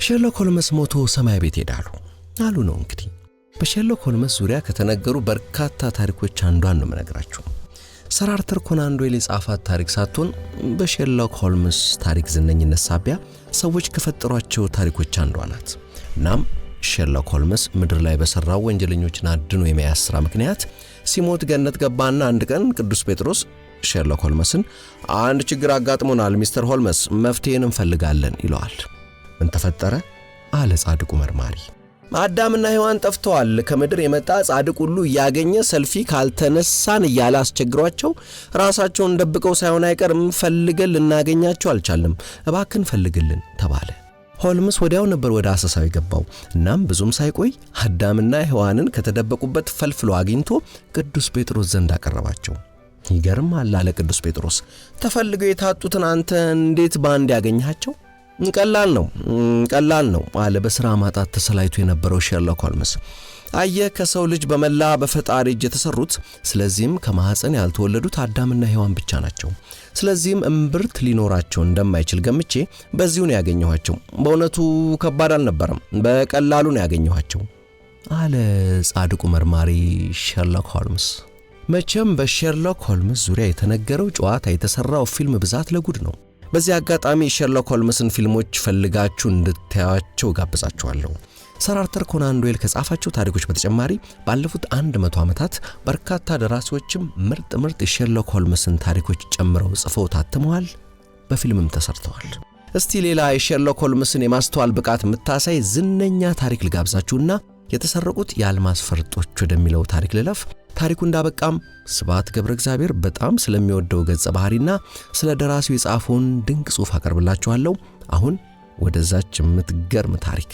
ሼርሎክ ሆልምስ ሞቶ ሰማይ ቤት ሄዳሉ አሉ ነው እንግዲህ። በሼርሎክ ሆልምስ ዙሪያ ከተነገሩ በርካታ ታሪኮች አንዷን ነው የምነግራችሁ። ሰር አርተር ኮናን ዶይል የጻፋት ታሪክ ሳትሆን በሼርሎክ ሆልምስ ታሪክ ዝነኝነት ሳቢያ ሰዎች ከፈጠሯቸው ታሪኮች አንዷ ናት። እናም ሼርሎክ ሆልምስ ምድር ላይ በሰራው ወንጀለኞችን አድኖ የመያዝ ሥራ ምክንያት ሲሞት ገነት ገባና አንድ ቀን ቅዱስ ጴጥሮስ ሼርሎክ ሆልምስን አንድ ችግር አጋጥሞናል ሚስተር ሆልምስ መፍትሄን እንፈልጋለን ይለዋል። ምን ተፈጠረ አለ ጻድቁ መርማሪ። አዳምና ሔዋን ጠፍተዋል። ከምድር የመጣ ጻድቅ ሁሉ ያገኘ ሰልፊ ካልተነሳን እያለ አስቸግሯቸው ራሳቸውን ደብቀው ሳይሆን አይቀርም ፈልገን ልናገኛቸው አልቻለም። እባክን ፈልግልን ተባለ። ሆልምስ ወዲያው ነበር ወደ አሰሳው የገባው። እናም ብዙም ሳይቆይ አዳምና ሔዋንን ከተደበቁበት ፈልፍሎ አግኝቶ ቅዱስ ጴጥሮስ ዘንድ አቀረባቸው። ይገርማል አለ ቅዱስ ጴጥሮስ። ተፈልገው የታጡትን አንተ እንዴት ባንድ ያገኛቸው? ቀላል ነው አለ በሥራ ማጣት ተሰላይቶ የነበረው ሼርሎክ ሆልምስ። አየህ ከሰው ልጅ በመላ በፈጣሪ እጅ የተሰሩት፣ ስለዚህም ከማህፀን ያልተወለዱት አዳምና ሔዋን ብቻ ናቸው። ስለዚህም እምብርት ሊኖራቸው እንደማይችል ገምቼ በዚሁ ነው ያገኘኋቸው። በእውነቱ ከባድ አልነበረም፣ በቀላሉ ነው ያገኘኋቸው አለ ጻድቁ መርማሪ ሼርሎክ ሆልምስ። መቼም በሼርሎክ ሆልምስ ዙሪያ የተነገረው ጨዋታ የተሰራው ፊልም ብዛት ለጉድ ነው። በዚህ አጋጣሚ ሼርሎክ ሆልምስን ፊልሞች ፈልጋችሁ እንድታዩአቸው ጋብዛችኋለሁ። ሰር አርተር ኮናን ዶይል ከጻፋቸው ታሪኮች በተጨማሪ ባለፉት 100 ዓመታት በርካታ ደራሲዎችም ምርጥ የሼርሎክ ሆልምስን ታሪኮች ጨምረው ጽፈው ታትመዋል፣ በፊልምም ተሰርተዋል። እስቲ ሌላ የሼርሎክ ሆልምስን የማስተዋል ብቃት የምታሳይ ዝነኛ ታሪክ ልጋብዛችሁና የተሰረቁት የአልማዝ ፈርጦች ወደሚለው ታሪክ ልለፍ። ታሪኩ እንዳበቃም ስብሐት ገብረ እግዚአብሔር በጣም ስለሚወደው ገጸ ባህሪና ስለ ደራሲው የጻፈውን ድንቅ ጽሑፍ አቀርብላችኋለሁ። አሁን ወደዛች የምትገርም ታሪክ።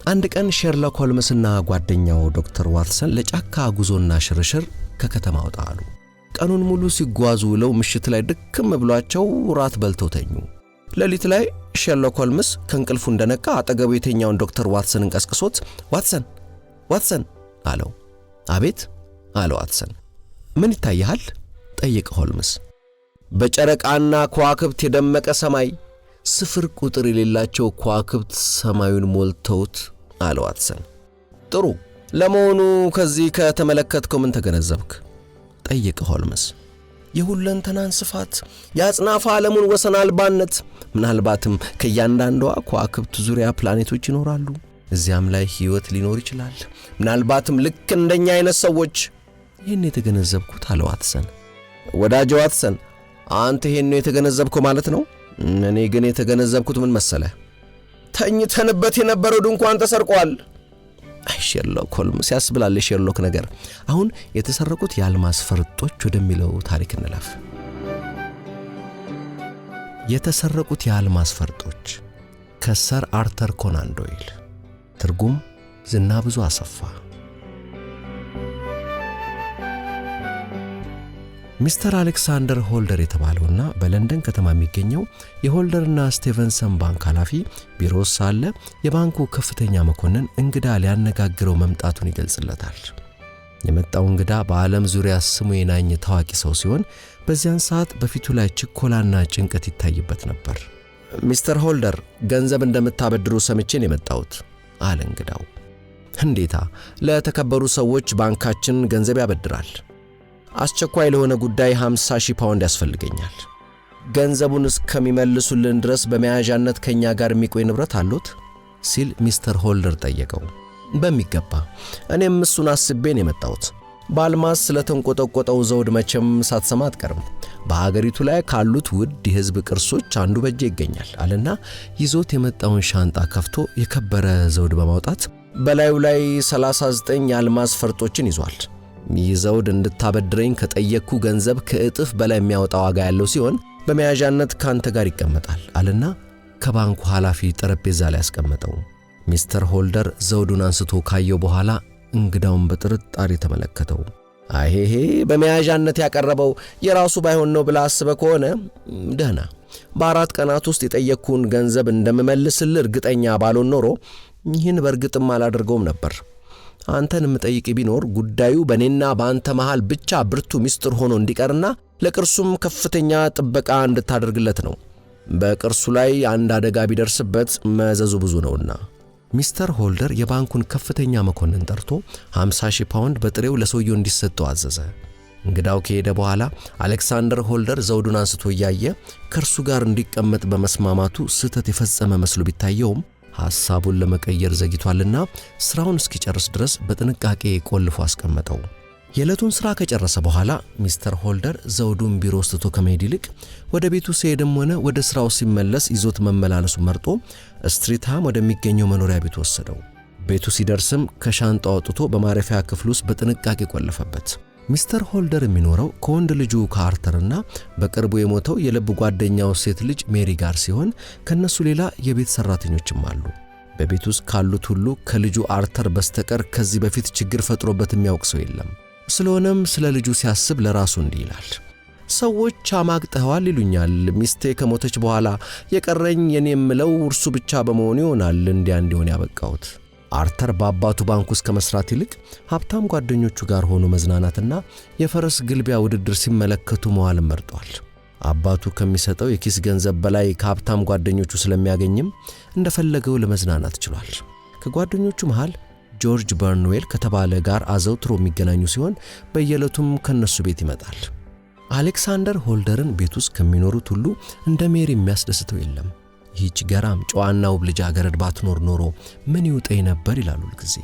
አንድ ቀን ሼርሎክ ሆልምስና ጓደኛው ዶክተር ዋትሰን ለጫካ ጉዞና ሽርሽር ከከተማ ወጣሉ። ቀኑን ሙሉ ሲጓዙ ውለው ምሽት ላይ ድክም ብሏቸው ራት በልተው ተኙ። ሌሊት ላይ ሼርሎክ ሆልምስ ከእንቅልፉ እንደነቃ አጠገቡ የተኛውን ዶክተር ዋትሰንን ቀስቅሶት ዋትሰን አለው። አቤት አለው ዋትሰን። ምን ይታያል? ጠየቀ ሆልምስ። በጨረቃና ከዋክብት የደመቀ ሰማይ፣ ስፍር ቁጥር የሌላቸው ከዋክብት ሰማዩን ሞልተውት አለው ዋትሰን። ጥሩ፣ ለመሆኑ ከዚህ ከተመለከትከው ምን ተገነዘብክ? ጠየቀ ሆልምስ። የሁለንተናን ስፋት፣ የአጽናፈ ዓለሙን ወሰን አልባነት፣ ምናልባትም ከእያንዳንዷ ከዋክብት ዙሪያ ፕላኔቶች ይኖራሉ። እዚያም ላይ ሕይወት ሊኖር ይችላል። ምናልባትም ልክ እንደኛ አይነት ሰዎች። ይህን የተገነዘብኩት አለው ዋትሰን። ወዳጄ ዋትሰን፣ አንተ ይህን ነው የተገነዘብከው ማለት ነው? እኔ ግን የተገነዘብኩት ምን መሰለህ? ተኝተንበት የነበረው ድንኳን ተሰርቋል። አይ ሼርሎክ ሆልምስ ያስብላል የሼርሎክ ነገር። አሁን የተሰረቁት የአልማዝ ፈርጦች ወደሚለው ታሪክ እንለፍ። የተሰረቁት የአልማዝ ፈርጦች ከሰር አርተር ኮናን ዶይል። ትርጉም ዝናብዙ አሰፋ። ሚስተር አሌክሳንደር ሆልደር የተባለውና በለንደን ከተማ የሚገኘው የሆልደርና ስቲቨንሰን ባንክ ኃላፊ ቢሮ ሳለ የባንኩ ከፍተኛ መኮንን እንግዳ ሊያነጋግረው መምጣቱን ይገልጽለታል። የመጣው እንግዳ በዓለም ዙሪያ ስሙ የናኘ ታዋቂ ሰው ሲሆን በዚያን ሰዓት በፊቱ ላይ ችኮላና ጭንቀት ይታይበት ነበር። ሚስተር ሆልደር ገንዘብ እንደምታበድሩ ሰምቼን የመጣሁት አለ እንግዳው። እንዴታ? ለተከበሩ ሰዎች ባንካችን ገንዘብ ያበድራል። አስቸኳይ ለሆነ ጉዳይ 50,000 ፓውንድ ያስፈልገኛል። ገንዘቡን እስከሚመልሱልን ድረስ በመያዣነት ከኛ ጋር የሚቆይ ንብረት አሉት? ሲል ሚስተር ሆልደር ጠየቀው። በሚገባ፣ እኔም እሱን አስቤን የመጣሁት። በአልማዝ ስለተንቆጠቆጠው ዘውድ መቼም ሳትሰማ አትቀርም። በሀገሪቱ ላይ ካሉት ውድ የሕዝብ ቅርሶች አንዱ በእጄ ይገኛል አለና ይዞት የመጣውን ሻንጣ ከፍቶ የከበረ ዘውድ በማውጣት በላዩ ላይ 39 የአልማዝ ፈርጦችን ይዟል። ይህ ዘውድ እንድታበድረኝ ከጠየቅኩ ገንዘብ ከእጥፍ በላይ የሚያወጣ ዋጋ ያለው ሲሆን በመያዣነት ካንተ ጋር ይቀመጣል አለና ከባንኩ ኃላፊ ጠረጴዛ ላይ ያስቀመጠው። ሚስተር ሆልደር ዘውዱን አንስቶ ካየው በኋላ እንግዳውን በጥርጣሬ ተመለከተው። አይሄ በመያዣነት ያቀረበው የራሱ ባይሆን ነው ብላ አስበህ ከሆነ ደህና፣ በ4 ቀናት ውስጥ የጠየቅኩን ገንዘብ እንደምመልስልህ እርግጠኛ ባልሆን ኖሮ ይህን በእርግጥም አላደርገውም ነበር። አንተን የምጠይቅ ቢኖር ጉዳዩ በእኔና በአንተ መሃል ብቻ ብርቱ ሚስጥር ሆኖ እንዲቀርና ለቅርሱም ከፍተኛ ጥበቃ እንድታደርግለት ነው። በቅርሱ ላይ አንድ አደጋ ቢደርስበት መዘዙ ብዙ ነውና። ሚስተር ሆልደር የባንኩን ከፍተኛ መኮንን ጠርቶ 50,000 ፓውንድ በጥሬው ለሰውየው እንዲሰጠው አዘዘ። እንግዳው ከሄደ በኋላ አሌክሳንደር ሆልደር ዘውዱን አንስቶ እያየ ከእርሱ ጋር እንዲቀመጥ በመስማማቱ ስህተት የፈጸመ መስሎ ቢታየውም ሐሳቡን ለመቀየር ዘግይቷልና ስራውን እስኪጨርስ ድረስ በጥንቃቄ ቆልፎ አስቀመጠው። የዕለቱን ሥራ ከጨረሰ በኋላ ሚስተር ሆልደር ዘውዱን ቢሮ ውስጥ ከመሄድ ይልቅ ወደ ቤቱ ሲሄድም ሆነ ወደ ሥራው ሲመለስ ይዞት መመላለሱ መርጦ ስትሪትሃም ወደሚገኘው መኖሪያ ቤቱ ወሰደው። ቤቱ ሲደርስም ከሻንጣው አውጥቶ በማረፊያ ክፍል ውስጥ በጥንቃቄ ቆለፈበት። ሚስተር ሆልደር የሚኖረው ከወንድ ልጁ ከአርተርና በቅርቡ የሞተው የልብ ጓደኛው ሴት ልጅ ሜሪ ጋር ሲሆን ከነሱ ሌላ የቤት ሰራተኞችም አሉ። በቤት ውስጥ ካሉት ሁሉ ከልጁ አርተር በስተቀር ከዚህ በፊት ችግር ፈጥሮበት የሚያውቅ ሰው የለም። ስለሆነም ስለ ልጁ ሲያስብ ለራሱ እንዲህ ይላል። ሰዎች አማግጠዋል ይሉኛል። ሚስቴ ከሞተች በኋላ የቀረኝ የኔ የምለው እርሱ ብቻ በመሆኑ ይሆናል እንዲሆን ያበቃሁት። አርተር በአባቱ ባንክ ውስጥ ከመስራት ይልቅ ሀብታም ጓደኞቹ ጋር ሆኖ መዝናናትና የፈረስ ግልቢያ ውድድር ሲመለከቱ መዋል መርጧል። አባቱ ከሚሰጠው የኪስ ገንዘብ በላይ ከሀብታም ጓደኞቹ ስለሚያገኝም እንደፈለገው ለመዝናናት ችሏል። ከጓደኞቹ መሃል ጆርጅ በርንዌል ከተባለ ጋር አዘውትሮ የሚገናኙ ሲሆን በየዕለቱም ከነሱ ቤት ይመጣል። አሌክሳንደር ሆልደርን ቤት ውስጥ ከሚኖሩት ሁሉ እንደ ሜሪ የሚያስደስተው የለም። ይህች ገራም ጨዋና ውብ ልጃገረድ ባትኖር ኖሮ ምን ይውጠኝ ነበር ይላሉ ሁልጊዜ።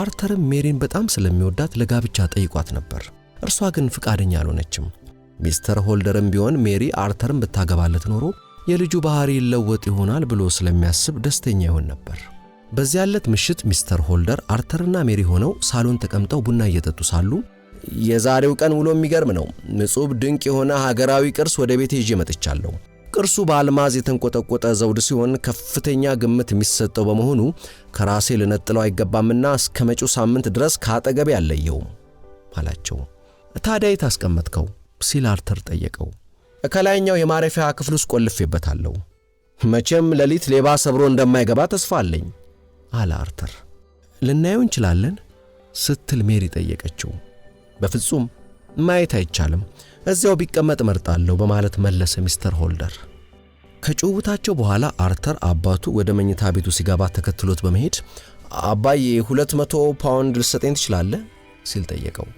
አርተርም ሜሪን በጣም ስለሚወዳት ለጋብቻ ጠይቋት ነበር። እርሷ ግን ፍቃደኛ አልሆነችም። ሚስተር ሆልደርም ቢሆን ሜሪ አርተርን ብታገባለት ኖሮ የልጁ ባህሪ ይለወጥ ይሆናል ብሎ ስለሚያስብ ደስተኛ ይሆን ነበር። በዚያ ዕለት ምሽት ሚስተር ሆልደር አርተርና ሜሪ ሆነው ሳሎን ተቀምጠው ቡና እየጠጡ ሳሉ የዛሬው ቀን ውሎ የሚገርም ነው። ንጹህ ድንቅ የሆነ ሀገራዊ ቅርስ ወደ ቤቴ ይዤ መጥቻለሁ። ቅርሱ በአልማዝ የተንቆጠቆጠ ዘውድ ሲሆን ከፍተኛ ግምት የሚሰጠው በመሆኑ ከራሴ ልነጥለው አይገባምና እስከ መጪው ሳምንት ድረስ ካጠገቤ አለየውም አላቸው። ታዲያ የት አስቀመጥከው ሲል አርተር ጠየቀው። ከላይኛው የማረፊያ ክፍል ውስጥ ቆልፌበታለሁ። መቼም ሌሊት ሌባ ሰብሮ እንደማይገባ ተስፋ አለኝ አለ አርተር። ልናየው እንችላለን ስትል ሜሪ ጠየቀችው። በፍጹም ማየት አይቻልም፣ እዚያው ቢቀመጥ መርጣለሁ በማለት መለሰ ሚስተር ሆልደር። ከጭውውታቸው በኋላ አርተር አባቱ ወደ መኝታ ቤቱ ሲገባ ተከትሎት በመሄድ አባዬ 200 ፓውንድ ልሰጠኝ ትችላለህ ሲል ጠየቀው።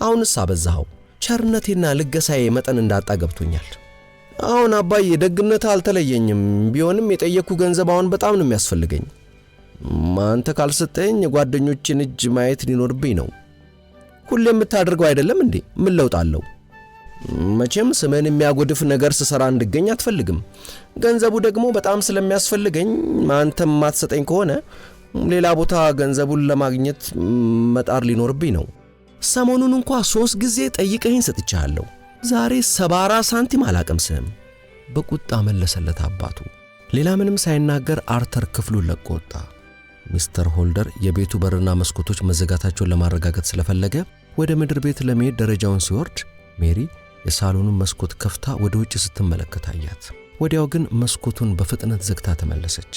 አሁንስ አበዛኸው፣ ቸርነቴና ልገሳዬ መጠን እንዳጣ ገብቶኛል። አሁን አባዬ ደግነት አልተለየኝም፣ ቢሆንም የጠየኩ ገንዘብ አሁን በጣም ነው የሚያስፈልገኝ። አንተ ካልሰጠኝ የጓደኞችን እጅ ማየት ሊኖርብኝ ነው። ሁሌ የምታደርገው አይደለም እንዴ? ምን ለውጥ አለው? መቼም ስምን የሚያጎድፍ ነገር ስሰራ እንድገኝ አትፈልግም። ገንዘቡ ደግሞ በጣም ስለሚያስፈልገኝ አንተም ማትሰጠኝ ከሆነ ሌላ ቦታ ገንዘቡን ለማግኘት መጣር ሊኖርብኝ ነው። ሰሞኑን እንኳን 3 ጊዜ ጠይቀኸኝ ሰጥቻለሁ። ዛሬ 74 ሳንቲም አላቀምስህም በቁጣ መለሰለት አባቱ። ሌላ ምንም ሳይናገር አርተር ክፍሉን ለቆ ወጣ። ሚስተር ሆልደር የቤቱ በርና መስኮቶች መዘጋታቸውን ለማረጋገጥ ስለፈለገ ወደ ምድር ቤት ለመሄድ ደረጃውን ሲወርድ ሜሪ የሳሎኑን መስኮት ከፍታ ወደ ውጭ ስትመለከት አያት። ወዲያው ግን መስኮቱን በፍጥነት ዘግታ ተመለሰች።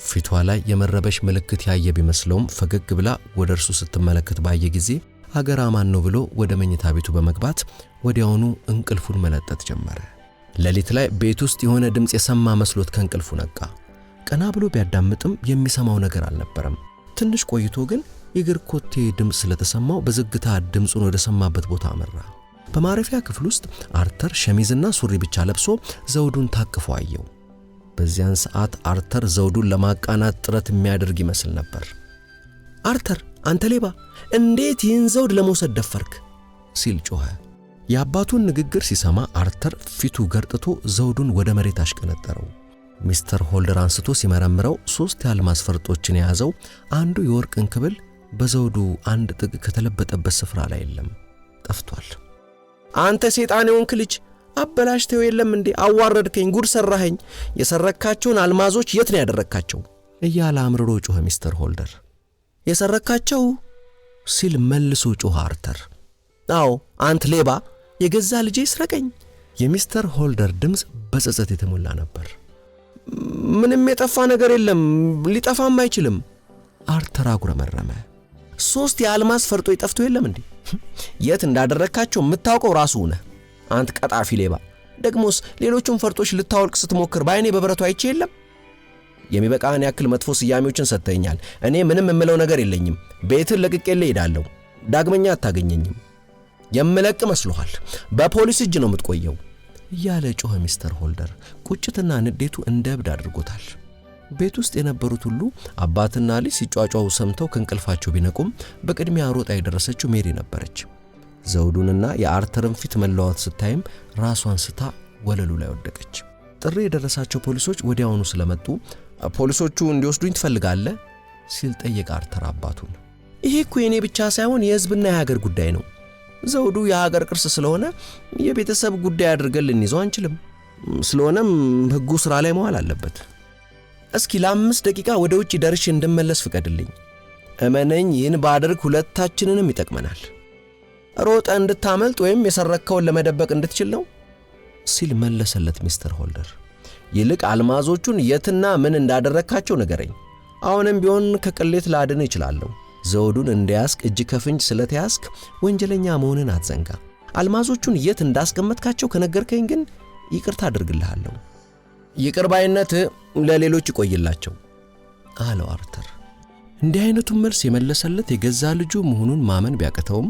ፊቷ ላይ የመረበሽ ምልክት ያየ ቢመስለውም ፈገግ ብላ ወደ እርሱ ስትመለከት ባየ ጊዜ አገር አማን ነው ብሎ ወደ መኝታ ቤቱ በመግባት ወዲያውኑ እንቅልፉን መለጠጥ ጀመረ። ሌሊት ላይ ቤት ውስጥ የሆነ ድምጽ የሰማ መስሎት ከእንቅልፉ ነቃ። ቀና ብሎ ቢያዳምጥም የሚሰማው ነገር አልነበረም። ትንሽ ቆይቶ ግን የእግር ኮቴ ድምጽ ስለተሰማው በዝግታ ድምጹን ወደ ሰማበት ቦታ አመራ። በማረፊያ ክፍል ውስጥ አርተር ሸሚዝና ሱሪ ብቻ ለብሶ ዘውዱን ታቅፎ አየው። በዚያን ሰዓት አርተር ዘውዱን ለማቃናት ጥረት የሚያደርግ ይመስል ነበር። አርተር አንተ ሌባ፣ እንዴት ይህን ዘውድ ለመውሰድ ደፈርክ ሲል ጮኸ። የአባቱን ንግግር ሲሰማ አርተር ፊቱ ገርጥቶ ዘውዱን ወደ መሬት አሽቀነጠረው። ሚስተር ሆልደር አንስቶ ሲመረምረው 3 የአልማዝ ፈርጦችን የያዘው አንዱ የወርቅ እንክብል በዘውዱ አንድ ጥግ ከተለበጠበት ስፍራ ላይ የለም፣ ጠፍቷል። አንተ ሰይጣን የሆንክ ልጅ፣ አበላሽተው የለም እንዴ? አዋረድከኝ፣ ጉድ ሰራኸኝ። የሰረካቸውን አልማዞች የት ነው ያደረካቸው? እያለ አምርሮ ጮኸ ሚስተር ሆልደር። የሰረካቸው ሲል መልሶ ጮኸ አርተር። አዎ አንተ ሌባ፣ የገዛ ልጄ ስረቀኝ። የሚስተር ሆልደር ድምጽ በጸጸት የተሞላ ነበር። ምንም የጠፋ ነገር የለም፣ ሊጠፋም አይችልም። አርተር አጉረመረመ። 3 የአልማዝ ፈርጦ ይጠፍቶ የለም እንዴ? የት እንዳደረካቸው የምታውቀው ራሱ ነህ። አንተ ቀጣፊ ሌባ፣ ደግሞስ ሌሎቹን ፈርጦች ልታወልቅ ስትሞክር ባይኔ በብረቱ አይቼ የለም? የሚበቃን ያክል መጥፎ ስያሜዎችን ሰጥተኛል። እኔ ምንም የምለው ነገር የለኝም። ቤትን ለቅቄልህ እሄዳለሁ። ዳግመኛ አታገኘኝም። የምለቅ መስሎሃል? በፖሊስ እጅ ነው የምትቆየው እያለ ጮኸ ሚስተር ሆልደር። ቁጭትና ንዴቱ እንደ እብድ አድርጎታል። ቤት ውስጥ የነበሩት ሁሉ አባትና ልጅ ሲጫጫው ሰምተው ከእንቅልፋቸው ቢነቁም በቅድሚያ ሮጣ የደረሰችው ሜሪ ነበረች። ዘውዱንና የአርተርን ፊት መለዋወጥ ስታይም ራሷን ስታ ወለሉ ላይ ወደቀች። ጥሪ የደረሳቸው ፖሊሶች ወዲያውኑ ስለመጡ ፖሊሶቹ እንዲወስዱኝ ትፈልጋለህ ሲል ጠየቀ አርተር አባቱን። ይሄ እኮ የኔ ብቻ ሳይሆን የሕዝብና የሀገር ጉዳይ ነው። ዘውዱ የሀገር ቅርስ ስለሆነ የቤተሰብ ጉዳይ አድርገን ልንይዘው አንችልም። ስለሆነም ሕጉ ሥራ ላይ መዋል አለበት። እስኪ ለ5 ደቂቃ ወደ ውጭ ደርሼ እንድመለስ ፍቀድልኝ። እመነኝ፣ ይህን ባደርግ ሁለታችንንም ይጠቅመናል። ሮጠ እንድታመልጥ ወይም የሰረከውን ለመደበቅ እንድትችል ነው ሲል መለሰለት ሚስተር ሆልደር። ይልቅ አልማዞቹን የትና ምን እንዳደረካቸው ንገረኝ። አሁንም ቢሆን ከቅሌት ላድን እችላለሁ። ዘውዱን እንዲያስክ እጅ ከፍንጅ ስለተያዝክ ወንጀለኛ መሆንን አትዘንጋ። አልማዞቹን የት እንዳስቀመጥካቸው ከነገርከኝ ግን ይቅርታ አድርግልሃለሁ። ይቅር ባይነት ለሌሎች ይቆይላቸው አለው አርተር። እንዲህ አይነቱን መልስ የመለሰለት የገዛ ልጁ መሆኑን ማመን ቢያቅተውም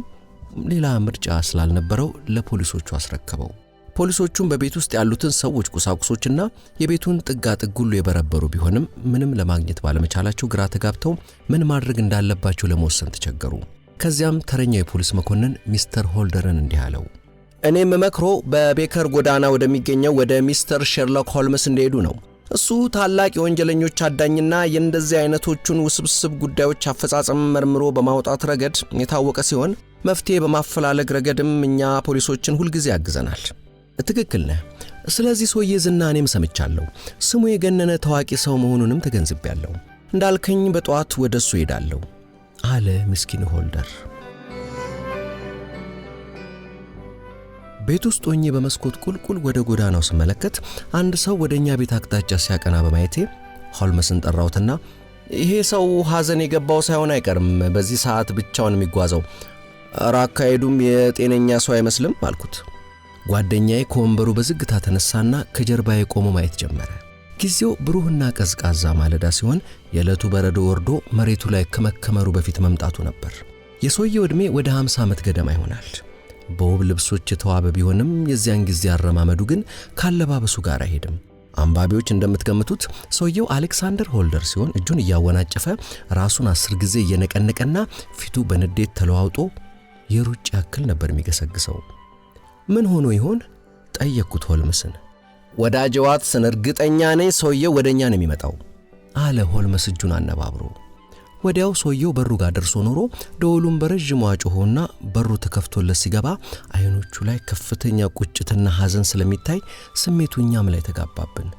ሌላ ምርጫ ስላልነበረው ለፖሊሶቹ አስረከበው። ፖሊሶቹም በቤት ውስጥ ያሉትን ሰዎች፣ ቁሳቁሶችና የቤቱን ጥጋጥግ ሁሉ የበረበሩ ቢሆንም ምንም ለማግኘት ባለመቻላቸው ግራ ተጋብተው ምን ማድረግ እንዳለባቸው ለመወሰን ተቸገሩ። ከዚያም ተረኛው የፖሊስ መኮንን ሚስተር ሆልደርን እንዲህ አለው። እኔም መክሮ በቤከር ጎዳና ወደሚገኘው ወደ ሚስተር ሼርሎክ ሆልምስ እንደሄዱ ነው። እሱ ታላቅ የወንጀለኞች አዳኝና የእንደዚህ አይነቶቹን ውስብስብ ጉዳዮች አፈጻጸም መርምሮ በማውጣት ረገድ የታወቀ ሲሆን መፍትሄ በማፈላለግ ረገድም እኛ ፖሊሶችን ሁልጊዜ ያግዘናል። ትክክል ነህ። ስለዚህ ሰውዬ ዝና እኔም ሰምቻለሁ። ስሙ የገነነ ታዋቂ ሰው መሆኑንም ተገንዝቤያለሁ። እንዳልከኝ በጠዋት ወደሱ ሄዳለሁ አለ ምስኪን ሆልደር። ቤት ውስጥ ሆኜ በመስኮት ቁልቁል ወደ ጎዳናው ስመለከት አንድ ሰው ወደኛ ቤት አቅጣጫ ሲያቀና በማየቴ ሆልመስን ጠራውትና ይሄ ሰው ሐዘን የገባው ሳይሆን አይቀርም በዚህ ሰዓት ብቻውን የሚጓዘው። አካሄዱም የጤነኛ ሰው አይመስልም አልኩት። ጓደኛዬ ከወንበሩ በዝግታ ተነሳና ከጀርባዬ ቆሞ ማየት ጀመረ። ጊዜው ብሩህና ቀዝቃዛ ማለዳ ሲሆን የዕለቱ በረዶ ወርዶ መሬቱ ላይ ከመከመሩ በፊት መምጣቱ ነበር። የሰውየው ዕድሜ ወደ 50 ዓመት ገደማ ይሆናል። በውብ ልብሶች የተዋበ ቢሆንም የዚያን ጊዜ አረማመዱ ግን ካለባበሱ ጋር አይሄድም። አንባቢዎች እንደምትገምቱት ሰውየው አሌክሳንደር ሆልደር ሲሆን እጁን እያወናጨፈ ራሱን 10 ጊዜ እየነቀነቀና ፊቱ በንዴት ተለዋውጦ የሩጭ ያክል ነበር የሚገሰግሰው። ምን ሆኖ ይሆን ጠየቅኩት ሆልመስን። ወዳጄ ዋትሰን፣ እርግጠኛ ነኝ ሰውየው ወደኛ ነው የሚመጣው አለ ሆልመስ እጁን አነባብሮ። ወዲያው ሰውየው በሩ ጋር ደርሶ ኖሮ ደወሉን በረጅሙ አጮሆና በሩ ተከፍቶለት ሲገባ አይኖቹ ላይ ከፍተኛ ቁጭትና ሐዘን ስለሚታይ ስሜቱ እኛም ላይ ተጋባብን።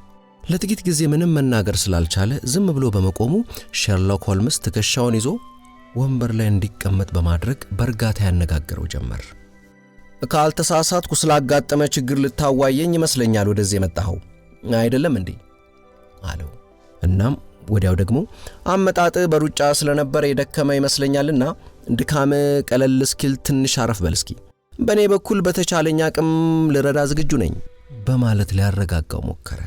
ለጥቂት ጊዜ ምንም መናገር ስላልቻለ ዝም ብሎ በመቆሙ ሼርሎክ ሆልምስ ትከሻውን ይዞ ወንበር ላይ እንዲቀመጥ በማድረግ በእርጋታ ያነጋገረው ጀመር። ካልተሳሳትኩ ስላጋጠመ ችግር ልታዋየኝ ይመስለኛል ወደዚህ የመጣኸው አይደለም እንዴ አለው። እናም ወዲያው ደግሞ አመጣጥ በሩጫ ስለነበረ የደከመ ይመስለኛልና ድካም ቀለል እስኪል ትንሽ አረፍ በል እስኪ። በእኔ በኩል በተቻለኝ አቅም ልረዳ ዝግጁ ነኝ በማለት ሊያረጋጋው ሞከረ።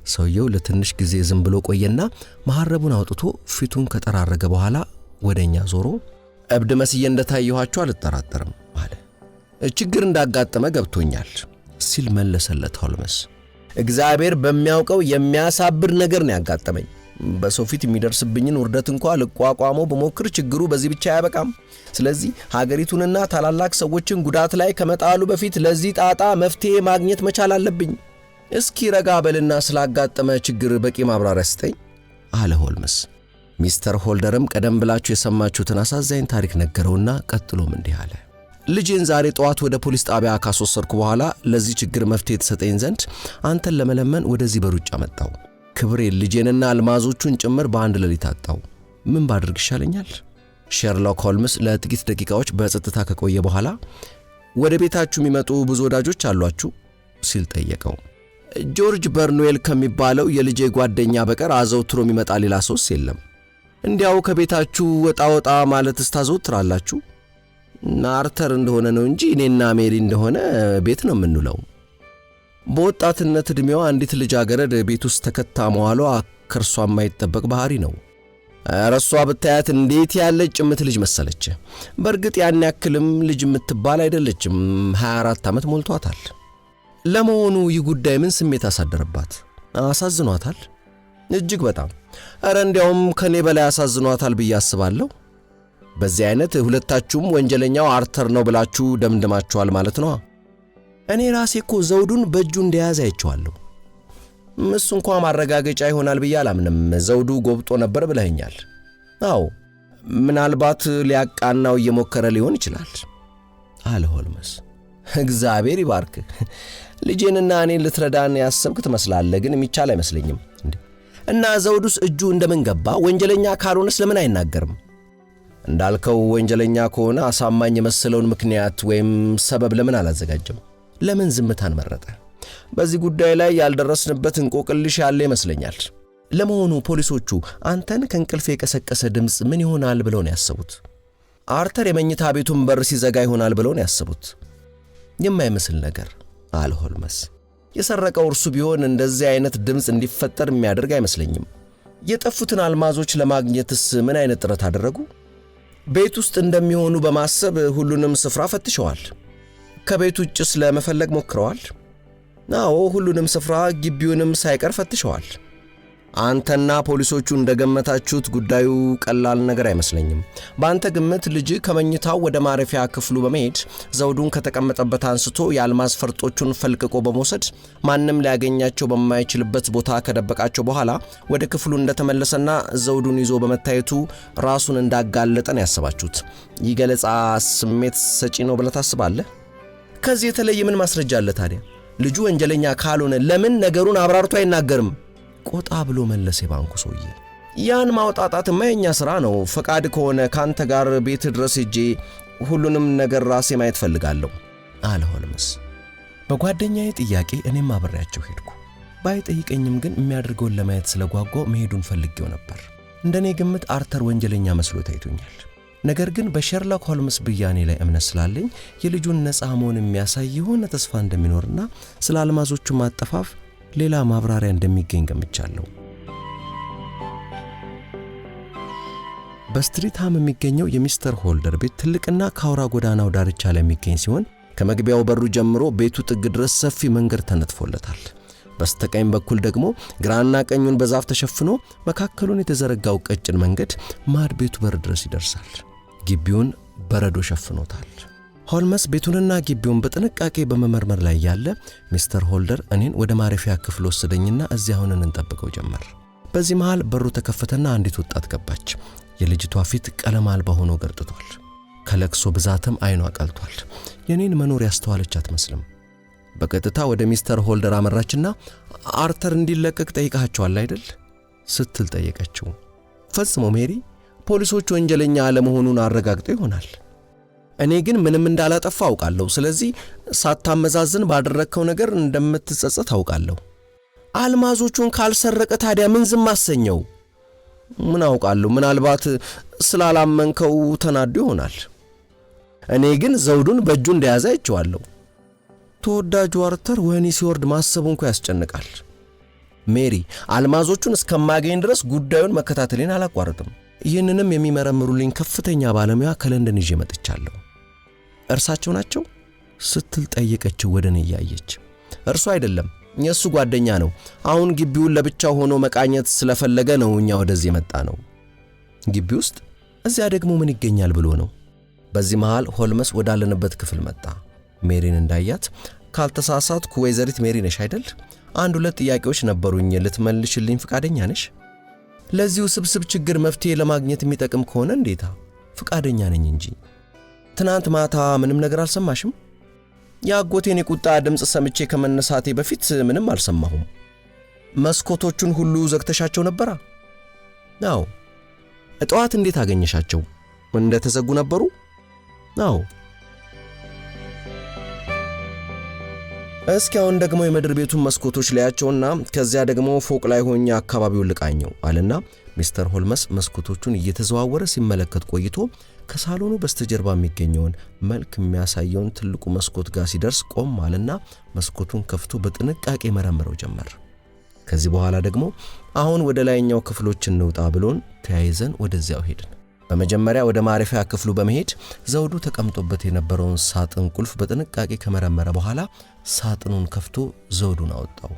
ሰውየው ለትንሽ ጊዜ ዝም ብሎ ቆየና መሐረቡን አውጥቶ ፊቱን ከጠራረገ በኋላ ወደኛ ዞሮ እብድ መስዬ እንደታየኋችሁ አልጠራጠርም አለ። ችግር እንዳጋጠመ ገብቶኛል ሲል መለሰለት ሆልመስ። እግዚአብሔር በሚያውቀው የሚያሳብር ነገር ነው ያጋጠመኝ። በሰው ፊት የሚደርስብኝን ውርደት እንኳን ልቋቋመው በሞክር ችግሩ በዚህ ብቻ አያበቃም። ስለዚህ ሀገሪቱንና ታላላቅ ሰዎችን ጉዳት ላይ ከመጣሉ በፊት ለዚህ ጣጣ መፍትሄ ማግኘት መቻል አለብኝ። እስኪ ረጋ በልና ስላጋጠመ ችግር በቂ ማብራሪያ ስጠኝ አለ ሆልመስ። ሚስተር ሆልደርም ቀደም ብላችሁ የሰማችሁትን አሳዛኝ ታሪክ ነገረውና ቀጥሎም እንዲህ አለ። ልጄን ዛሬ ጠዋት ወደ ፖሊስ ጣቢያ ካስወሰድኩ በኋላ ለዚህ ችግር መፍትሄ ተሰጠኝ ዘንድ አንተን ለመለመን ወደዚህ በሩጫ መጣው። ክብሬ ልጄንና አልማዞቹን ጭምር በአንድ ሌሊት አጣው። ምን ባድርግ ይሻለኛል? ሼርሎክ ሆልምስ ለጥቂት ደቂቃዎች በጸጥታ ከቆየ በኋላ ወደ ቤታችሁ የሚመጡ ብዙ ወዳጆች አሏችሁ ሲል ጠየቀው። ጆርጅ በርንዌል ከሚባለው የልጄ ጓደኛ በቀር አዘውትሮ የሚመጣ ሌላ ሰውስ የለም። እንዲያው ከቤታችሁ ወጣ ማለት ታዘውትራላችሁ? አርተር እንደሆነ ነው እንጂ እኔና ሜሪ እንደሆነ ቤት ነው የምንውለው። በወጣትነት ዕድሜዋ አንዲት ልጃገረድ ቤት ውስጥ ተከታ መዋሏ ከርሷ የማይጠበቅ ባህሪ ነው። ረሷ ብታያት እንዴት ያለች ጭምት ልጅ መሰለች። በእርግጥ ያን ያክልም ልጅ የምትባል አይደለችም። 24 ዓመት ሞልቷታል። ለመሆኑ ይህ ጉዳይ ምን ስሜት አሳደረባት? አሳዝኗታል? እጅግ በጣም። እንዲያውም ከኔ በላይ አሳዝኗታል ብዬ አስባለሁ። በዚህ አይነት ሁለታችሁም ወንጀለኛው አርተር ነው ብላችሁ ደምድማችኋል ማለት ነው። እኔ ራሴ እኮ ዘውዱን በእጁ እንደያዘ አይቼዋለሁ። እሱ እንኳን ማረጋገጫ ይሆናል ብዬ አላምንም። ዘውዱ ጎብጦ ነበር ብለኸኛል። አዎ፣ ምናልባት ሊያቃናው እየሞከረ ሊሆን ይችላል አለ ሆልመስ። እግዚአብሔር ይባርክ። ልጄንና እኔን ልትረዳን ያሰብክ ትመስላለህ፣ ግን የሚቻል አይመስለኝም። እና ዘውዱስ እጁ እንደምን ገባ? ወንጀለኛ ካልሆነስ ለምን አይናገርም? እንዳልከው ወንጀለኛ ከሆነ አሳማኝ የመሰለውን ምክንያት ወይም ሰበብ ለምን አላዘጋጀም? ለምን ዝምታን መረጠ? በዚህ ጉዳይ ላይ ያልደረስንበት እንቆቅልሽ ያለ ይመስለኛል። ለመሆኑ ፖሊሶቹ አንተን ከእንቅልፍ የቀሰቀሰ ድምፅ ምን ይሆናል ብለው ነው ያሰቡት? አርተር የመኝታ ቤቱን በር ሲዘጋ ይሆናል ብለው ነው ያሰቡት? የማይመስል ነገር አለ ሆልመስ። የሰረቀው እርሱ ቢሆን እንደዚህ አይነት ድምፅ እንዲፈጠር የሚያደርግ አይመስለኝም። የጠፉትን አልማዞች ለማግኘትስ ምን አይነት ጥረት አደረጉ? ቤት ውስጥ እንደሚሆኑ በማሰብ ሁሉንም ስፍራ ፈትሸዋል። ከቤት ውጭስ ለመፈለግ ሞክረዋል? አዎ፣ ሁሉንም ስፍራ ግቢውንም ሳይቀር ፈትሸዋል። አንተና ፖሊሶቹ እንደገመታችሁት ጉዳዩ ቀላል ነገር አይመስለኝም። በአንተ ግምት ልጅ ከመኝታው ወደ ማረፊያ ክፍሉ በመሄድ ዘውዱን ከተቀመጠበት አንስቶ የአልማዝ ፈርጦቹን ፈልቅቆ በመውሰድ ማንም ሊያገኛቸው በማይችልበት ቦታ ከደበቃቸው በኋላ ወደ ክፍሉ እንደተመለሰና ዘውዱን ይዞ በመታየቱ ራሱን እንዳጋለጠ ነው ያሰባችሁት። ይህ ገለጻ ስሜት ሰጪ ነው ብለህ ታስባለህ? ከዚህ የተለየ ምን ማስረጃ አለ ታዲያ? ልጁ ወንጀለኛ ካልሆነ ለምን ነገሩን አብራርቶ አይናገርም? ቆጣ ብሎ መለሰ የባንኩ ሰውዬ። ያን ማውጣጣትማ የኛ ሥራ ነው። ፈቃድ ከሆነ ካንተ ጋር ቤት ድረስ ሄጄ ሁሉንም ነገር ራሴ ማየት ፈልጋለሁ አለ ሆልመስ። በጓደኛዬ ጥያቄ እኔም አብሬያቸው ሄድኩ። ባይጠይቀኝም ግን የሚያደርገውን ለማየት ስለጓጓው መሄዱን ፈልጌው ነበር። እንደኔ ግምት አርተር ወንጀለኛ መስሎ ታይቶኛል። ነገር ግን በሸርሎክ ሆልምስ ብያኔ ላይ እምነት ስላለኝ የልጁን ነፃ መሆን የሚያሳይ የሆነ ተስፋ እንደሚኖርና ስለ አልማዞቹ ማጠፋፍ ሌላ ማብራሪያ እንደሚገኝ ገምቻለሁ። በስትሪትሃም የሚገኘው የሚስተር ሆልደር ቤት ትልቅና ከአውራ ጎዳናው ዳርቻ ላይ የሚገኝ ሲሆን ከመግቢያው በሩ ጀምሮ ቤቱ ጥግ ድረስ ሰፊ መንገድ ተነጥፎለታል። በስተቀኝ በኩል ደግሞ ግራና ቀኙን በዛፍ ተሸፍኖ መካከሉን የተዘረጋው ቀጭን መንገድ ማድ ቤቱ በር ድረስ ይደርሳል። ግቢውን በረዶ ሸፍኖታል። ሆልመስ ቤቱንና ግቢውን በጥንቃቄ በመመርመር ላይ ያለ ሚስተር ሆልደር እኔን ወደ ማረፊያ ክፍል ወሰደኝና እዚያ ሆነን እንጠብቀው ጀመር። በዚህ መሃል በሩ ተከፈተና አንዲት ወጣት ገባች። የልጅቷ ፊት ቀለም አልባ ሆኖ ገርጥቷል። ከለቅሶ ብዛትም አይኗ ቀልቷል። የኔን መኖር ያስተዋለች አትመስልም። በቀጥታ ወደ ሚስተር ሆልደር አመራችና አርተር እንዲለቀቅ ጠይቃቸዋል አይደል ስትል ጠየቀችው። ፈጽሞ ሜሪ፣ ፖሊሶች ወንጀለኛ አለመሆኑን አረጋግጠው ይሆናል። እኔ ግን ምንም እንዳላጠፋ አውቃለሁ። ስለዚህ ሳታመዛዝን ባደረከው ነገር እንደምትጸጸት አውቃለሁ። አልማዞቹን ካልሰረቀ ታዲያ ምን ዝም አሰኘው? ምን አውቃለሁ፣ ምናልባት ስላላመንከው ተናዶ ይሆናል። እኔ ግን ዘውዱን በእጁ እንደያዘ አይቼዋለሁ። ተወዳጁ አርተር ወህኒ ሲወርድ ማሰቡ እንኳ ያስጨንቃል። ሜሪ፣ አልማዞቹን እስከማገኝ ድረስ ጉዳዩን መከታተሌን አላቋርጥም። ይህንንም የሚመረምሩልኝ ከፍተኛ ባለሙያ ከለንደን ይዤ መጥቻለሁ። እርሳቸው ናቸው ስትል ጠየቀችው ወደኔ እያየች። እርሱ አይደለም፣ የሱ ጓደኛ ነው። አሁን ግቢውን ለብቻው ሆኖ መቃኘት ስለፈለገ ነው እኛ ወደዚህ መጣ ነው። ግቢ ውስጥ? እዚያ ደግሞ ምን ይገኛል ብሎ ነው? በዚህ መሃል ሆልመስ ወዳለንበት ክፍል መጣ። ሜሪን እንዳያት፣ ካልተሳሳትኩ ወይዘሪት ሜሪ ነሽ አይደል? አንድ ሁለት ጥያቄዎች ነበሩኝ፣ ልትመልሽልኝ ፍቃደኛ ነሽ? ለዚሁ ስብስብ ችግር መፍትሄ ለማግኘት የሚጠቅም ከሆነ እንዴታ ፍቃደኛ ነኝ እንጂ። ትናንት ማታ ምንም ነገር አልሰማሽም? የአጎቴን የቁጣ ድምፅ ሰምቼ ከመነሳቴ በፊት ምንም አልሰማሁም። መስኮቶቹን ሁሉ ዘግተሻቸው ነበራ? አዎ። እጠዋት እንዴት አገኘሻቸው? እንደተዘጉ ነበሩ? አዎ። እስኪ አሁን ደግሞ የምድር ቤቱን መስኮቶች ላያቸውና ከዚያ ደግሞ ፎቅ ላይ ሆኜ አካባቢውን ልቃኘው አለና ሚስተር ሆልመስ መስኮቶቹን እየተዘዋወረ ሲመለከት ቆይቶ ከሳሎኑ በስተጀርባ የሚገኘውን መልክ የሚያሳየውን ትልቁ መስኮት ጋር ሲደርስ ቆም አለና መስኮቱን ከፍቶ በጥንቃቄ መረመረው ጀመር። ከዚህ በኋላ ደግሞ አሁን ወደ ላይኛው ክፍሎች እንውጣ ብሎን ተያይዘን ወደዚያው ሄድን። በመጀመሪያ ወደ ማረፊያ ክፍሉ በመሄድ ዘውዱ ተቀምጦበት የነበረውን ሳጥን ቁልፍ በጥንቃቄ ከመረመረ በኋላ ሳጥኑን ከፍቶ ዘውዱን አወጣው።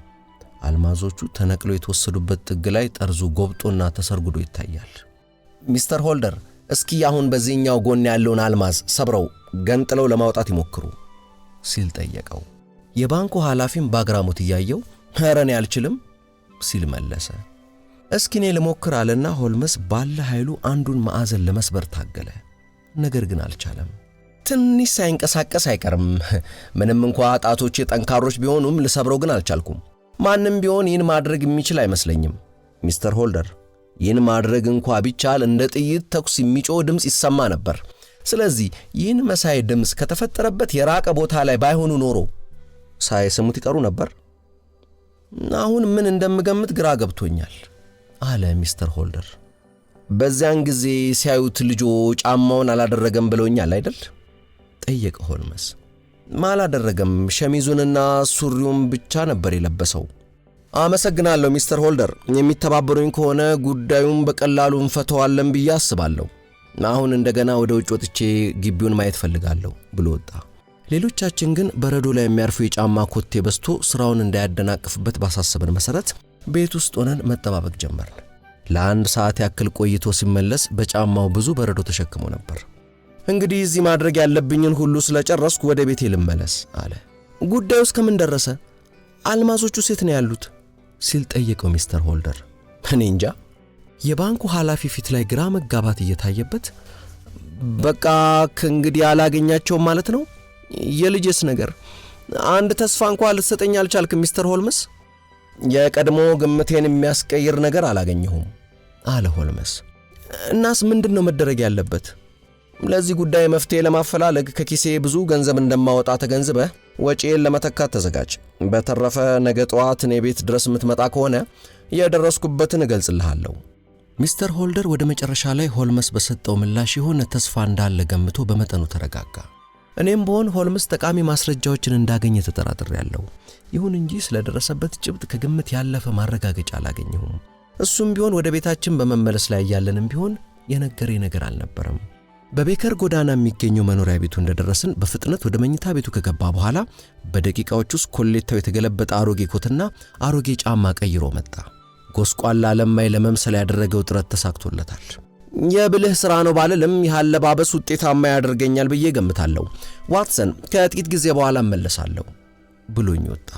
አልማዞቹ ተነቅለው የተወሰዱበት ጥግ ላይ ጠርዙ ጎብጦና ተሰርጉዶ ይታያል። ሚስተር ሆልደር እስኪ አሁን በዚህኛው ጎን ያለውን አልማዝ ሰብረው ገንጥለው ለማውጣት ይሞክሩ ሲል ጠየቀው። የባንኩ ኃላፊም በአግራሞት እያየው ኧረ እኔ አልችልም ሲል መለሰ። እስኪ እኔ ልሞክር አለና ሆልመስ ባለ ኃይሉ አንዱን ማዕዘን ለመስበር ታገለ። ነገር ግን አልቻለም። ትንሽ ሳይንቀሳቀስ አይቀርም። ምንም እንኳ ጣቶቼ ጠንካሮች ቢሆኑም ልሰብረው ግን አልቻልኩም። ማንም ቢሆን ይህን ማድረግ የሚችል አይመስለኝም ሚስተር ሆልደር። ይህን ማድረግ እንኳ ቢቻል እንደ ጥይት ተኩስ የሚጮህ ድምፅ ይሰማ ነበር። ስለዚህ ይህን መሳይ ድምፅ ከተፈጠረበት የራቀ ቦታ ላይ ባይሆኑ ኖሮ ሳይሰሙት ይቀሩ ነበር። አሁን ምን እንደምገምት ግራ ገብቶኛል አለ ሚስተር ሆልደር። በዚያን ጊዜ ሲያዩት ልጆ ጫማውን አላደረገም ብለውኛል አይደል? ጠየቀ ሆልመስ። ማላደረገም ሸሚዙንና ሱሪውን ብቻ ነበር የለበሰው። አመሰግናለሁ ሚስተር ሆልደር። የሚተባበሩኝ ከሆነ ጉዳዩን በቀላሉ እንፈተዋለን ብዬ አስባለሁ። አሁን እንደገና ወደ ውጭ ወጥቼ ግቢውን ማየት ፈልጋለሁ ብሎ ወጣ። ሌሎቻችን ግን በረዶ ላይ የሚያርፉ የጫማ ኮቴ በስቶ ስራውን እንዳያደናቅፍበት ባሳሰበን መሰረት ቤት ውስጥ ሆነን መጠባበቅ ጀመርን። ለአንድ ሰዓት ያክል ቆይቶ ሲመለስ በጫማው ብዙ በረዶ ተሸክሞ ነበር። እንግዲህ እዚህ ማድረግ ያለብኝን ሁሉ ስለጨረስኩ ወደ ቤቴ ልመለስ አለ። ጉዳዩ እስከምን ደረሰ? አልማዞቹ ሴት ነው ያሉት ሲል ጠየቀው ሚስተር ሆልደር። እኔ እንጃ። የባንኩ ኃላፊ ፊት ላይ ግራ መጋባት እየታየበት በቃ ከእንግዲህ አላገኛቸውም ማለት ነው? የልጅስ ነገር አንድ ተስፋ እንኳን ልትሰጠኝ አልቻልክም ሚስተር ሆልመስ? የቀድሞ ግምቴን የሚያስቀይር ነገር አላገኘሁም አለ ሆልመስ። እናስ ምንድነው መደረግ ያለበት? ለዚህ ጉዳይ መፍትሄ ለማፈላለግ ከኪሴ ብዙ ገንዘብ እንደማወጣ ተገንዝበህ ወጪዬን ለመተካት ተዘጋጅ። በተረፈ ነገ ጠዋት እኔ ቤት ድረስ የምትመጣ ከሆነ የደረስኩበትን እገልጽልሃለሁ። ሚስተር ሆልደር ወደ መጨረሻ ላይ ሆልመስ በሰጠው ምላሽ የሆነ ተስፋ እንዳለ ገምቶ በመጠኑ ተረጋጋ። እኔም በሆን ሆልመስ ጠቃሚ ማስረጃዎችን እንዳገኘ ተጠራጥሬያለሁ። ይሁን እንጂ ስለደረሰበት ጭብጥ ከግምት ያለፈ ማረጋገጫ አላገኘሁም። እሱም ቢሆን ወደ ቤታችን በመመለስ ላይ ያለንም ቢሆን የነገረኝ ነገር አልነበረም። በቤከር ጎዳና የሚገኘው መኖሪያ ቤቱ እንደደረስን በፍጥነት ወደ መኝታ ቤቱ ከገባ በኋላ በደቂቃዎች ውስጥ ኮሌታው የተገለበጠ አሮጌ ኮትና አሮጌ ጫማ ቀይሮ መጣ። ጎስቋላ ለማይ ለመምሰል ያደረገው ጥረት ተሳክቶለታል። የብልህ ሥራ ነው ባልልም ያለባበስ ውጤታማ ያደርገኛል ብዬ ገምታለሁ። ዋትሰን ከጥቂት ጊዜ በኋላ እመለሳለሁ ብሎኝ ወጣ።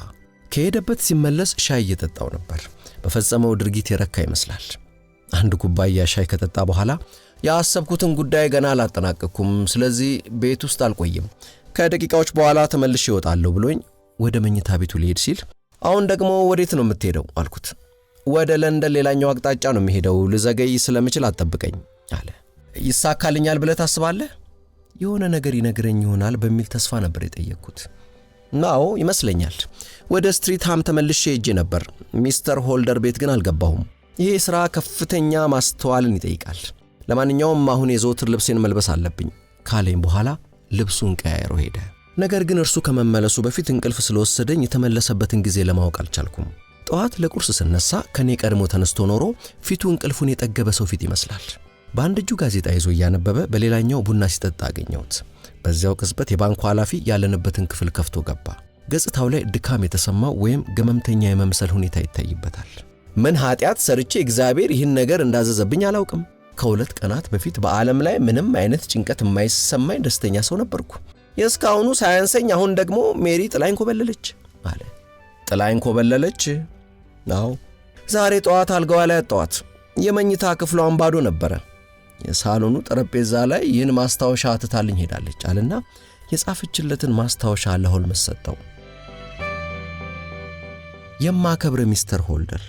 ከሄደበት ሲመለስ ሻይ እየጠጣው ነበር። በፈጸመው ድርጊት የረካ ይመስላል። አንድ ኩባያ ሻይ ከጠጣ በኋላ ያሰብኩትን ጉዳይ ገና አላጠናቀቅኩም፣ ስለዚህ ቤት ውስጥ አልቆይም፣ ከደቂቃዎች በኋላ ተመልሼ እወጣለሁ ብሎኝ ወደ መኝታ ቤቱ ሊሄድ ሲል አሁን ደግሞ ወዴት ነው የምትሄደው አልኩት። ወደ ለንደን ሌላኛው አቅጣጫ ነው የምሄደው፣ ልዘገይ ስለምችል አትጠብቀኝ አለ። ይሳካልኛል ብለህ ታስባለህ? የሆነ ነገር ይነግረኝ ይሆናል በሚል ተስፋ ነበር የጠየቅኩት። ናው ይመስለኛል። ወደ ስትሪት ሃም ተመልሼ ሄጄ ነበር። ሚስተር ሆልደር ቤት ግን አልገባሁም። ይሄ ሥራ ከፍተኛ ማስተዋልን ይጠይቃል። ለማንኛውም አሁን የዘወትር ልብሴን መልበስ አለብኝ ካለኝ በኋላ ልብሱን ቀያይሮ ሄደ። ነገር ግን እርሱ ከመመለሱ በፊት እንቅልፍ ስለወሰደኝ የተመለሰበትን ጊዜ ለማወቅ አልቻልኩም። ጠዋት ለቁርስ ስነሳ ከኔ ቀድሞ ተነስቶ ኖሮ ፊቱ እንቅልፉን የጠገበ ሰው ፊት ይመስላል። በአንድ እጁ ጋዜጣ ይዞ እያነበበ በሌላኛው ቡና ሲጠጣ አገኘሁት። በዚያው ቅጽበት የባንኩ ኃላፊ ያለንበትን ክፍል ከፍቶ ገባ። ገጽታው ላይ ድካም የተሰማው ወይም ገመምተኛ የመምሰል ሁኔታ ይታይበታል። ምን ኃጢአት ሰርቼ እግዚአብሔር ይህን ነገር እንዳዘዘብኝ አላውቅም። ከሁለት ቀናት በፊት በዓለም ላይ ምንም አይነት ጭንቀት የማይሰማኝ ደስተኛ ሰው ነበርኩ። የእስካሁኑ ሳያንሰኝ አሁን ደግሞ ሜሪ ጥላኝ ኮበለለች አለ። ጥላኝ ኮበለለች? አዎ። ዛሬ ጠዋት አልጋዋ ላይ አጣዋት። የመኝታ ክፍሏን ባዶ ነበረ። የሳሎኑ ጠረጴዛ ላይ ይህን ማስታወሻ ትታልኝ ሄዳለች አለና የጻፈችለትን ማስታወሻ ለሆልመስ ሰጠው። የማከብረ ሚስተር ሆልደር፣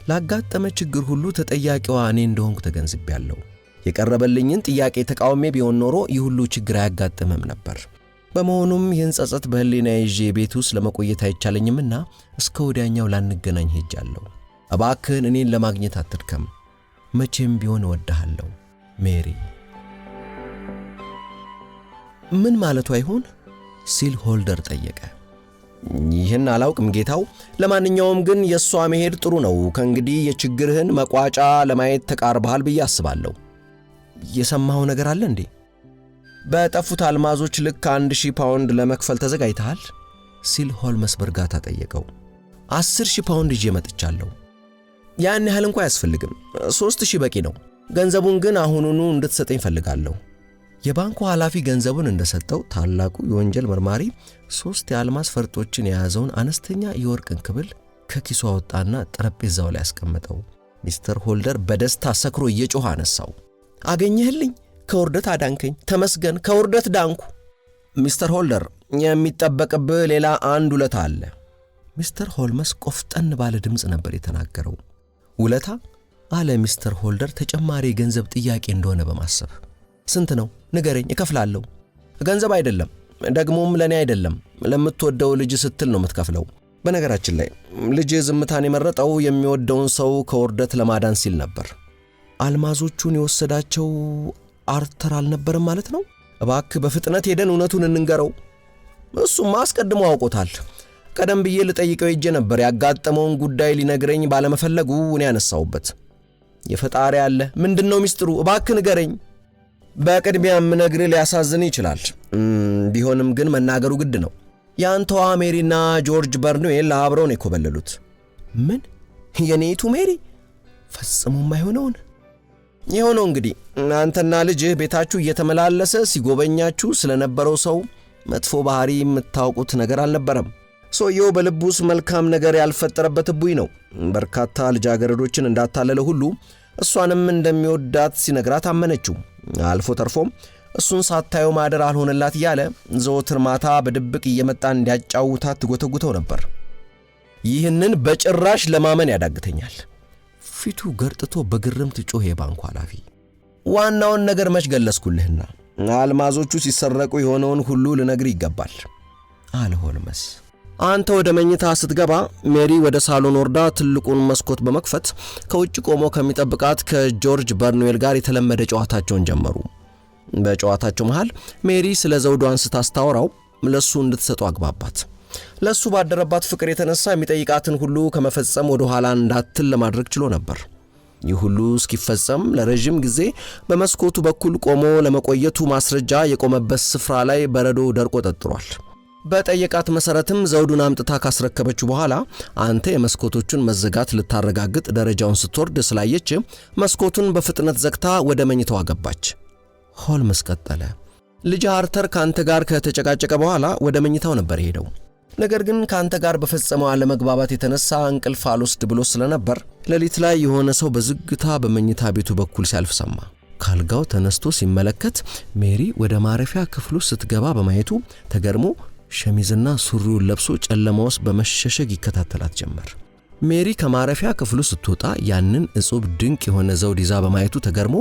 ላጋጠመ ችግር ሁሉ ተጠያቂዋ እኔ እንደሆንኩ ተገንዝቤያለሁ። የቀረበልኝን ጥያቄ ተቃውሜ ቢሆን ኖሮ ይህ ሁሉ ችግር አያጋጥምም ነበር። በመሆኑም ይህን ጸጸት በህሊና ይዤ ቤት ውስጥ ለመቆየት አይቻለኝምና እስከ ወዲያኛው ላንገናኝ ሄጃለሁ። እባክህን እኔን ለማግኘት አትድከም። መቼም ቢሆን እወድሃለሁ ሜሪ። ምን ማለቱ አይሆን ሲል ሆልደር ጠየቀ። ይህን አላውቅም ጌታው፣ ለማንኛውም ግን የሷ መሄድ ጥሩ ነው። ከእንግዲህ የችግርህን መቋጫ ለማየት ተቃርበሃል ብዬ አስባለሁ። የሰማኸው ነገር አለ እንዴ? በጠፉት አልማዞች ልክ 1000 ፓውንድ ለመክፈል ተዘጋጅተሃል ሲል ሆልመስ በርጋታ ጠየቀው። 10,000 ፓውንድ ይዤ መጥቻለሁ። ያን ያህል እንኳን አያስፈልግም፣ 3,000 በቂ ነው። ገንዘቡን ግን አሁኑኑ እንድትሰጠኝ ፈልጋለሁ። የባንኩ ኃላፊ ገንዘቡን እንደሰጠው ታላቁ የወንጀል መርማሪ 3 የአልማዝ ፈርጦችን የያዘውን አነስተኛ የወርቅ እንክብል ከኪሱ አወጣና ጠረጴዛው ላይ አስቀመጠው። ሚስተር ሆልደር በደስታ ሰክሮ እየጮኸ አነሳው። አገኘህልኝ፣ ከውርደት አዳንከኝ፣ ተመስገን፣ ከውርደት ዳንኩ። ሚስተር ሆልደር፣ የሚጠበቅብህ ሌላ አንድ ውለታ አለ። ሚስተር ሆልመስ ቆፍጠን ባለ ድምፅ ነበር የተናገረው። ውለታ? አለ ሚስተር ሆልደር ተጨማሪ የገንዘብ ጥያቄ እንደሆነ በማሰብ። ስንት ነው? ንገረኝ፣ እከፍላለሁ። ገንዘብ አይደለም፣ ደግሞም ለኔ አይደለም፣ ለምትወደው ልጅ ስትል ነው የምትከፍለው። በነገራችን ላይ ልጅ ዝምታን የመረጠው የሚወደውን ሰው ከውርደት ለማዳን ሲል ነበር። አልማዞቹን የወሰዳቸው አርተር አልነበረም ማለት ነው? እባክህ በፍጥነት ሄደን እውነቱን እንንገረው። እሱማ አስቀድሞ አውቆታል። ቀደም ብዬ ልጠይቀው ሄጄ ነበር። ያጋጠመውን ጉዳይ ሊነግረኝ ባለመፈለጉ እኔ ያነሳውበት። የፈጣሪ አለ። ምንድነው ሚስጥሩ? እባክህ ንገረኝ። በቅድሚያም ነግርህ ሊያሳዝን ይችላል። ቢሆንም ግን መናገሩ ግድ ነው። ያንተዋ ሜሪና ጆርጅ በርንዌል አብረው ነው የኮበለሉት። ምን? የኔቱ ሜሪ? ፈጽሞም አይሆነውን። ይሆነው እንግዲህ አንተና ልጅህ ቤታችሁ እየተመላለሰ ሲጎበኛችሁ ስለነበረው ሰው መጥፎ ባህሪ የምታውቁት ነገር አልነበረም። ሰውየው በልቡስ መልካም ነገር ያልፈጠረበት እቡይ ነው። በርካታ ልጃገረዶችን እንዳታለለ ሁሉ እሷንም እንደሚወዳት ሲነግራት አመነችው። አልፎ ተርፎም እሱን ሳታየው ማደር አልሆነላት እያለ ዘወትር ማታ በድብቅ እየመጣ እንዲያጫውታት ትጎተጉተው ነበር። ይህንን በጭራሽ ለማመን ያዳግተኛል። ፊቱ ገርጥቶ በግርምት ጮኸ የባንኩ ኃላፊ። ዋናውን ነገር መች ገለጽኩልህና አልማዞቹ ሲሰረቁ የሆነውን ሁሉ ልነግር ይገባል አለ ሆልመስ። አንተ ወደ መኝታ ስትገባ ሜሪ ወደ ሳሎን ወርዳ ትልቁን መስኮት በመክፈት ከውጭ ቆሞ ከሚጠብቃት ከጆርጅ በርንዌል ጋር የተለመደ ጨዋታቸውን ጀመሩ። በጨዋታቸው መሃል ሜሪ ስለ ዘውዱ አንስታስታወራው ለሱ እንድትሰጡ አግባባት። ለሱ ባደረባት ፍቅር የተነሳ የሚጠይቃትን ሁሉ ከመፈጸም ወደ ኋላ እንዳትል ለማድረግ ችሎ ነበር። ይህ ሁሉ እስኪፈጸም ለረጅም ጊዜ በመስኮቱ በኩል ቆሞ ለመቆየቱ ማስረጃ የቆመበት ስፍራ ላይ በረዶ ደርቆ ጠጥሯል። በጠየቃት መሰረትም ዘውዱን አምጥታ ካስረከበችው በኋላ አንተ የመስኮቶቹን መዘጋት ልታረጋግጥ ደረጃውን ስትወርድ ስላየች መስኮቱን በፍጥነት ዘግታ ወደ መኝታው ገባች። ሆልመስ ቀጠለ። ልጅ አርተር ካንተ ጋር ከተጨቃጨቀ በኋላ ወደ መኝታው ነበር ሄደው። ነገር ግን ካንተ ጋር በፈጸመው አለመግባባት የተነሳ እንቅልፍ አልወስድ ብሎ ስለነበር ሌሊት ላይ የሆነ ሰው በዝግታ በመኝታ ቤቱ በኩል ሲያልፍ ሰማ። ካልጋው ተነስቶ ሲመለከት ሜሪ ወደ ማረፊያ ክፍሉ ስትገባ በማየቱ ተገርሞ ሸሚዝና ሱሪውን ለብሶ ጨለማ ውስጥ በመሸሸግ ይከታተላት ጀመር። ሜሪ ከማረፊያ ክፍሉ ስትወጣ ያንን እጹብ ድንቅ የሆነ ዘውድ ይዛ በማየቱ ተገርሞ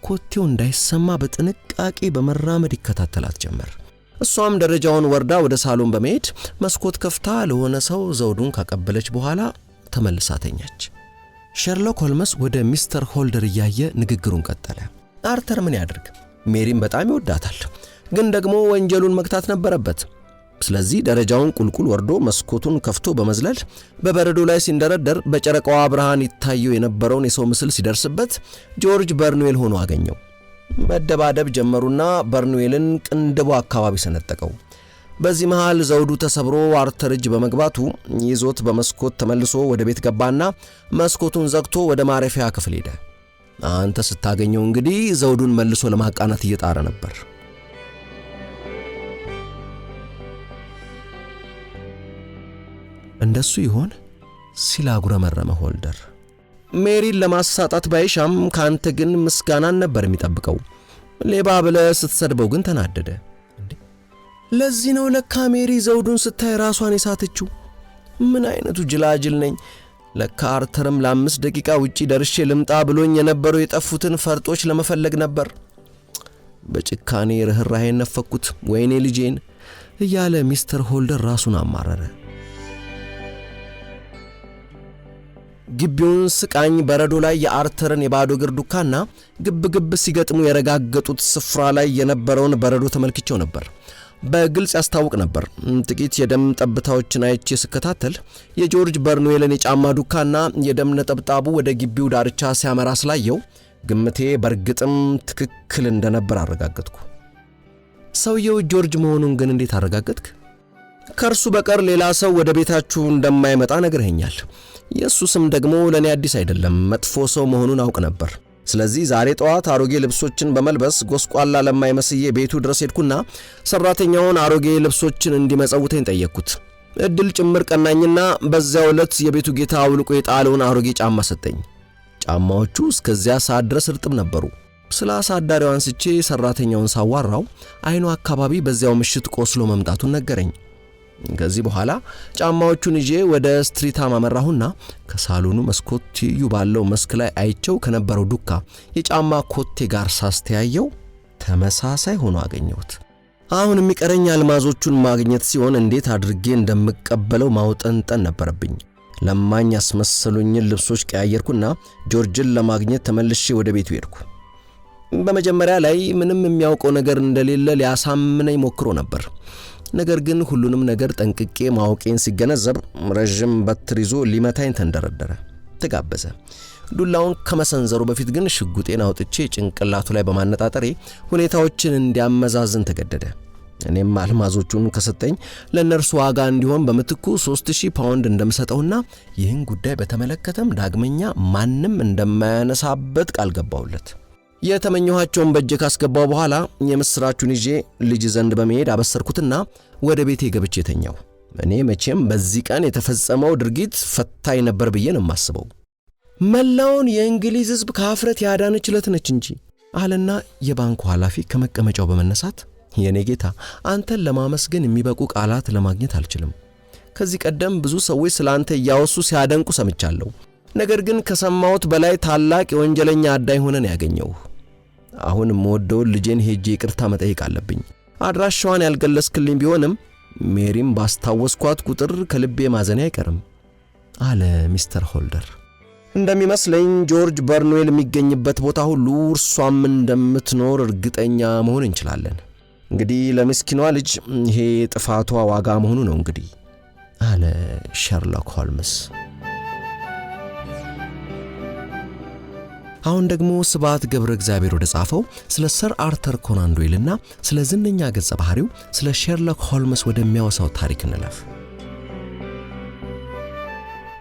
ኮቴው እንዳይሰማ በጥንቃቄ በመራመድ ይከታተላት ጀመር። እሷም ደረጃውን ወርዳ ወደ ሳሎን በመሄድ መስኮት ከፍታ ለሆነ ሰው ዘውዱን ካቀበለች በኋላ ተመልሳ ተኛች። ሸርሎክ ሆልመስ ወደ ሚስተር ሆልደር እያየ ንግግሩን ቀጠለ። አርተር ምን ያድርግ? ሜሪን በጣም ይወዳታል፣ ግን ደግሞ ወንጀሉን መግታት ነበረበት። ስለዚህ ደረጃውን ቁልቁል ወርዶ መስኮቱን ከፍቶ በመዝለል በበረዶ ላይ ሲንደረደር በጨረቃዋ ብርሃን ይታየው የነበረውን የሰው ምስል ሲደርስበት ጆርጅ በርንዌል ሆኖ አገኘው። መደባደብ ጀመሩና በርንዌልን ቅንድቡ አካባቢ ሰነጠቀው። በዚህ መሃል ዘውዱ ተሰብሮ አርተር እጅ በመግባቱ ይዞት በመስኮት ተመልሶ ወደ ቤት ገባና መስኮቱን ዘግቶ ወደ ማረፊያ ክፍል ሄደ። አንተ ስታገኘው እንግዲህ ዘውዱን መልሶ ለማቃናት እየጣረ ነበር። እንደሱ ይሆን ሲላጉረመረመ ሆልደር። ሜሪን ለማሳጣት ባይሻም ካንተ ግን ምስጋናን ነበር የሚጠብቀው። ሌባ ብለህ ስትሰድበው ግን ተናደደ። ለዚህ ነው ለካ ሜሪ ዘውዱን ስታይ ራሷን የሳተችው። ምን አይነቱ ጅላጅል ነኝ! ለካ አርተርም ለ5 ደቂቃ ውጪ ደርሼ ልምጣ ብሎኝ የነበረው የጠፉትን ፈርጦች ለመፈለግ ነበር። በጭካኔ ርህራሄን ነፈኩት፣ ወይኔ ልጄን እያለ ሚስተር ሆልደር ራሱን አማረረ። ግቢውን ስቃኝ በረዶ ላይ የአርተርን የባዶ እግር ዱካና ግብ ሲገጥሙ የረጋገጡት ስፍራ ላይ የነበረውን በረዶ ተመልክቼው ነበር። በግልጽ ያስታውቅ ነበር። ጥቂት የደም ጠብታዎችን አይቼ ስከታተል የጆርጅ በርንዌልን የጫማ ዱካና የደም ነጠብጣቡ ወደ ግቢው ዳርቻ ሲያመራ ስላየው ግምቴ በእርግጥም ትክክል እንደነበር አረጋገጥኩ። ሰውየው ጆርጅ መሆኑን ግን እንዴት አረጋገጥክ? ከእርሱ በቀር ሌላ ሰው ወደ ቤታችሁ እንደማይመጣ ነግረኸኛል። የእሱ ስም ደግሞ ለእኔ አዲስ አይደለም። መጥፎ ሰው መሆኑን አውቅ ነበር። ስለዚህ ዛሬ ጠዋት አሮጌ ልብሶችን በመልበስ ጎስቋላ ለማይመስዬ ቤቱ ድረስ ሄድኩና ሰራተኛውን አሮጌ ልብሶችን እንዲመጸውተኝ ጠየቅኩት። እድል ጭምር ቀናኝና በዚያው ዕለት የቤቱ ጌታ አውልቆ የጣለውን አሮጌ ጫማ ሰጠኝ። ጫማዎቹ እስከዚያ ሰዓት ድረስ እርጥብ ነበሩ። ስለ አሳዳሪው አንስቼ ሰራተኛውን ሳዋራው አይኑ አካባቢ በዚያው ምሽት ቆስሎ መምጣቱን ነገረኝ። ከዚህ በኋላ ጫማዎቹን ይዤ ወደ ስትሪታም አመራሁና ከሳሎኑ መስኮት ትይዩ ባለው መስክ ላይ አይቸው ከነበረው ዱካ የጫማ ኮቴ ጋር ሳስተያየው ተመሳሳይ ሆኖ አገኘሁት። አሁን የሚቀረኝ አልማዞቹን ማግኘት ሲሆን እንዴት አድርጌ እንደምቀበለው ማውጠንጠን ነበረብኝ። ለማኝ ያስመሰሉኝን ልብሶች ቀያየርኩና ጆርጅን ለማግኘት ተመልሼ ወደ ቤቱ ሄድኩ። በመጀመሪያ ላይ ምንም የሚያውቀው ነገር እንደሌለ ሊያሳምነኝ ሞክሮ ነበር። ነገር ግን ሁሉንም ነገር ጠንቅቄ ማወቄን ሲገነዘብ ረጅም በትር ይዞ ሊመታኝ ተንደረደረ። ተጋበዘ። ዱላውን ከመሰንዘሩ በፊት ግን ሽጉጤን አውጥቼ ጭንቅላቱ ላይ በማነጣጠሬ ሁኔታዎችን እንዲያመዛዝን ተገደደ። እኔም አልማዞቹን ከሰጠኝ ለነርሱ ዋጋ እንዲሆን በምትኩ 3000 ፓውንድ እንደምሰጠውና ይህን ጉዳይ በተመለከተም ዳግመኛ ማንም እንደማያነሳበት ቃል ገባውለት። የተመኘኋቸውን በእጄ ካስገባው በኋላ የምስራቹን ይዤ ልጅ ዘንድ በመሄድ አበሰርኩትና ወደ ቤቴ ገብቼ ተኛው። እኔ መቼም በዚህ ቀን የተፈጸመው ድርጊት ፈታኝ ነበር ብዬ ነው የማስበው። መላውን የእንግሊዝ ሕዝብ ከአፍረት ያዳነች ዕለት ነች እንጂ አለና የባንኩ ኃላፊ ከመቀመጫው በመነሳት የኔ ጌታ አንተን ለማመስገን የሚበቁ ቃላት ለማግኘት አልችልም። ከዚህ ቀደም ብዙ ሰዎች ስላንተ ያወሱ ሲያደንቁ ሰምቻለሁ። ነገር ግን ከሰማሁት በላይ ታላቅ የወንጀለኛ አዳኝ ሆነን ያገኘው። አሁን የምወደውን ልጄን ሄጄ ይቅርታ መጠየቅ አለብኝ። አድራሻዋን ያልገለጽክልኝ ቢሆንም ሜሪም ባስታወስኳት ቁጥር ከልቤ ማዘኔ አይቀርም አለ ሚስተር ሆልደር። እንደሚመስለኝ ጆርጅ በርንዌል የሚገኝበት ቦታ ሁሉ እርሷም እንደምትኖር እርግጠኛ መሆን እንችላለን። እንግዲህ ለምስኪኗ ልጅ ይሄ ጥፋቷ ዋጋ መሆኑ ነው እንግዲህ አለ ሸርሎክ ሆልምስ። አሁን ደግሞ ስብሐት ገብረ እግዚአብሔር ወደ ጻፈው ስለ ሰር አርተር ኮናን ዶይልና ስለ ዝነኛ ገጸ ባህሪው ስለ ሸርሎክ ሆልምስ ወደሚያወሳው ታሪክ እንለፍ።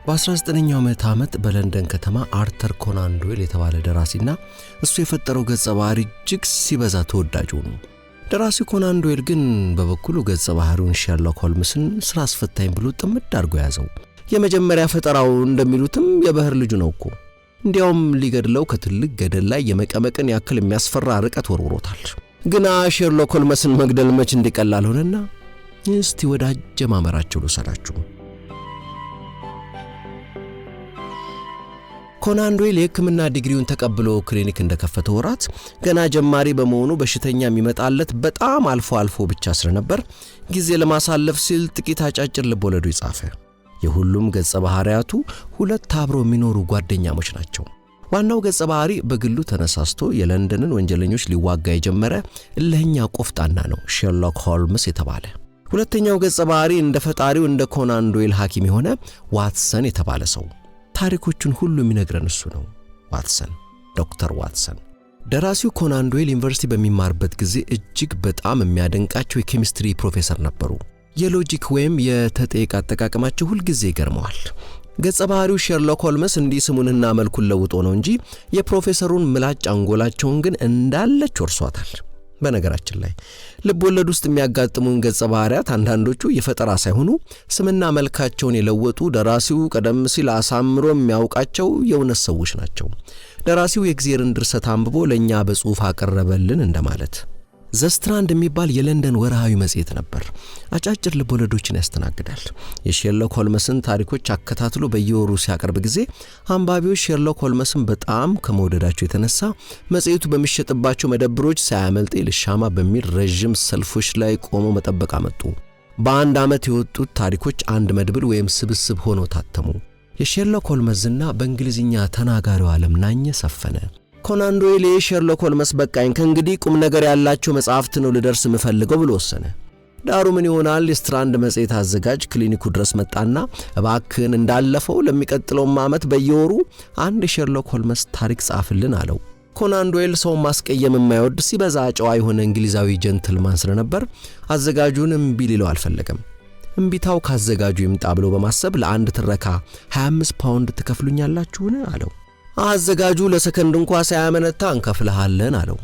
በ19ኛው ምዕተ ዓመት በለንደን ከተማ አርተር ኮናን ዶይል የተባለ ደራሲና እሱ የፈጠረው ገጸ ባህሪ እጅግ ሲበዛ ተወዳጅ ሆኑ። ደራሲው ኮናን ዶይል ግን በበኩሉ ገጸ ባህሪውን ሸርሎክ ሆልምስን ስራ አስፈታኝ ብሎ ጥምድ አድርጎ ያዘው። የመጀመሪያ ፈጠራው እንደሚሉትም የባህር ልጁ ነው እኮ። እንዲያውም ሊገድለው ከትልቅ ገደል ላይ የመቀመቅን ያክል የሚያስፈራ ርቀት ወርውሮታል። ግና ሸርሎክ ሆልምስን መግደል መች እንዲቀላል ሆነና እስቲ ወደ አጀማመራቸው ልውሰዳችሁ። ኮናን ዶይል የሕክምና ዲግሪውን ተቀብሎ ክሊኒክ እንደከፈተ ወራት ገና ጀማሪ በመሆኑ በሽተኛ የሚመጣለት በጣም አልፎ ብቻ ስለነበር ጊዜ ለማሳለፍ ሲል ጥቂት አጫጭር ልቦለዶች ጻፈ። የሁሉም ገጸ ባህሪያቱ ሁለት አብረው የሚኖሩ ጓደኛሞች ናቸው። ዋናው ገጸ ባህሪ በግሉ ተነሳስቶ የለንደንን ወንጀለኞች ሊዋጋ የጀመረ እልህኛ ቆፍጣና ነው፣ ሸርሎክ ሆልምስ የተባለ። ሁለተኛው ገጸ ባህሪ እንደ ፈጣሪው እንደ ኮናን ዶይል ሐኪም የሆነ ዋትሰን የተባለ ሰው። ታሪኮቹን ሁሉ የሚነግረን እሱ ነው፣ ዋትሰን፣ ዶክተር ዋትሰን። ደራሲው ኮናን ዶይል ዩኒቨርሲቲ በሚማርበት ጊዜ እጅግ በጣም የሚያደንቃቸው የኬሚስትሪ ፕሮፌሰር ነበሩ። የሎጂክ ወይም የተጠየቅ አጠቃቀማቸው ሁሉ ጊዜ ይገርመዋል። ገጸ ባህሪው ሸርሎክ ሆልምስ እንዲህ ስሙንና መልኩን ለውጦ ነው እንጂ የፕሮፌሰሩን ምላጭ አንጎላቸውን ግን እንዳለች ወርሷታል። በነገራችን ላይ ልብ ወለድ ውስጥ የሚያጋጥሙን ገጸ ባህሪያት አንዳንዶቹ የፈጠራ ሳይሆኑ ስምና መልካቸውን የለወጡ ደራሲው ቀደም ሲል አሳምሮ የሚያውቃቸው የእውነት ሰዎች ናቸው። ደራሲው የእግዚአብሔርን ድርሰት አንብቦ ለኛ በጽሑፍ አቀረበልን እንደማለት። ዘስትራንድ የሚባል የለንደን ወርሃዊ መጽሔት ነበር። አጫጭር ልቦለዶችን ያስተናግዳል። የሸርሎክ ሆልምስን ታሪኮች አከታትሎ በየወሩ ሲያቀርብ ጊዜ አንባቢዎች ሸርሎክ ሆልምስን በጣም ከመውደዳቸው የተነሳ መጽሔቱ በሚሸጥባቸው መደብሮች ሳያመልጥ ልሻማ በሚል ረጅም ሰልፎች ላይ ቆመው መጠበቅ አመጡ። በአንድ ዓመት የወጡት ታሪኮች አንድ መድብል ወይም ስብስብ ሆነው ታተሙ። የሼርሎክ ሆልመስ ዝና በእንግሊዝኛ ተናጋሪው ዓለም ናኘ ሰፈነ። ኮናን ዶይል የሼርሎክ ሆልመስ በቃኝ ከእንግዲህ ቁም ነገር ያላቸው መጽሐፍት ነው ልደርስ የምፈልገው ብሎ ወሰነ። ዳሩ ምን ይሆናል የስትራንድ መጽሔት አዘጋጅ ክሊኒኩ ድረስ መጣና እባክህን እንዳለፈው ለሚቀጥለው ዓመት በየወሩ አንድ የሼርሎክ ሆልመስ ታሪክ ጻፍልን አለው። ኮናን ዶይል ሰው ማስቀየም የማይወድ ሲበዛ ጨዋ የሆነ እንግሊዛዊ ጀንትልማን ስለነበር አዘጋጁን እምቢ ሊለው አልፈለገም። እምቢታው ካዘጋጁ ይምጣ ብሎ በማሰብ ለአንድ ትረካ 25 ፓውንድ ትከፍሉኛላችሁን አለው። አዘጋጁ ለሰከንድ እንኳን ሳያመነታ እንከፍልሃለን አለው።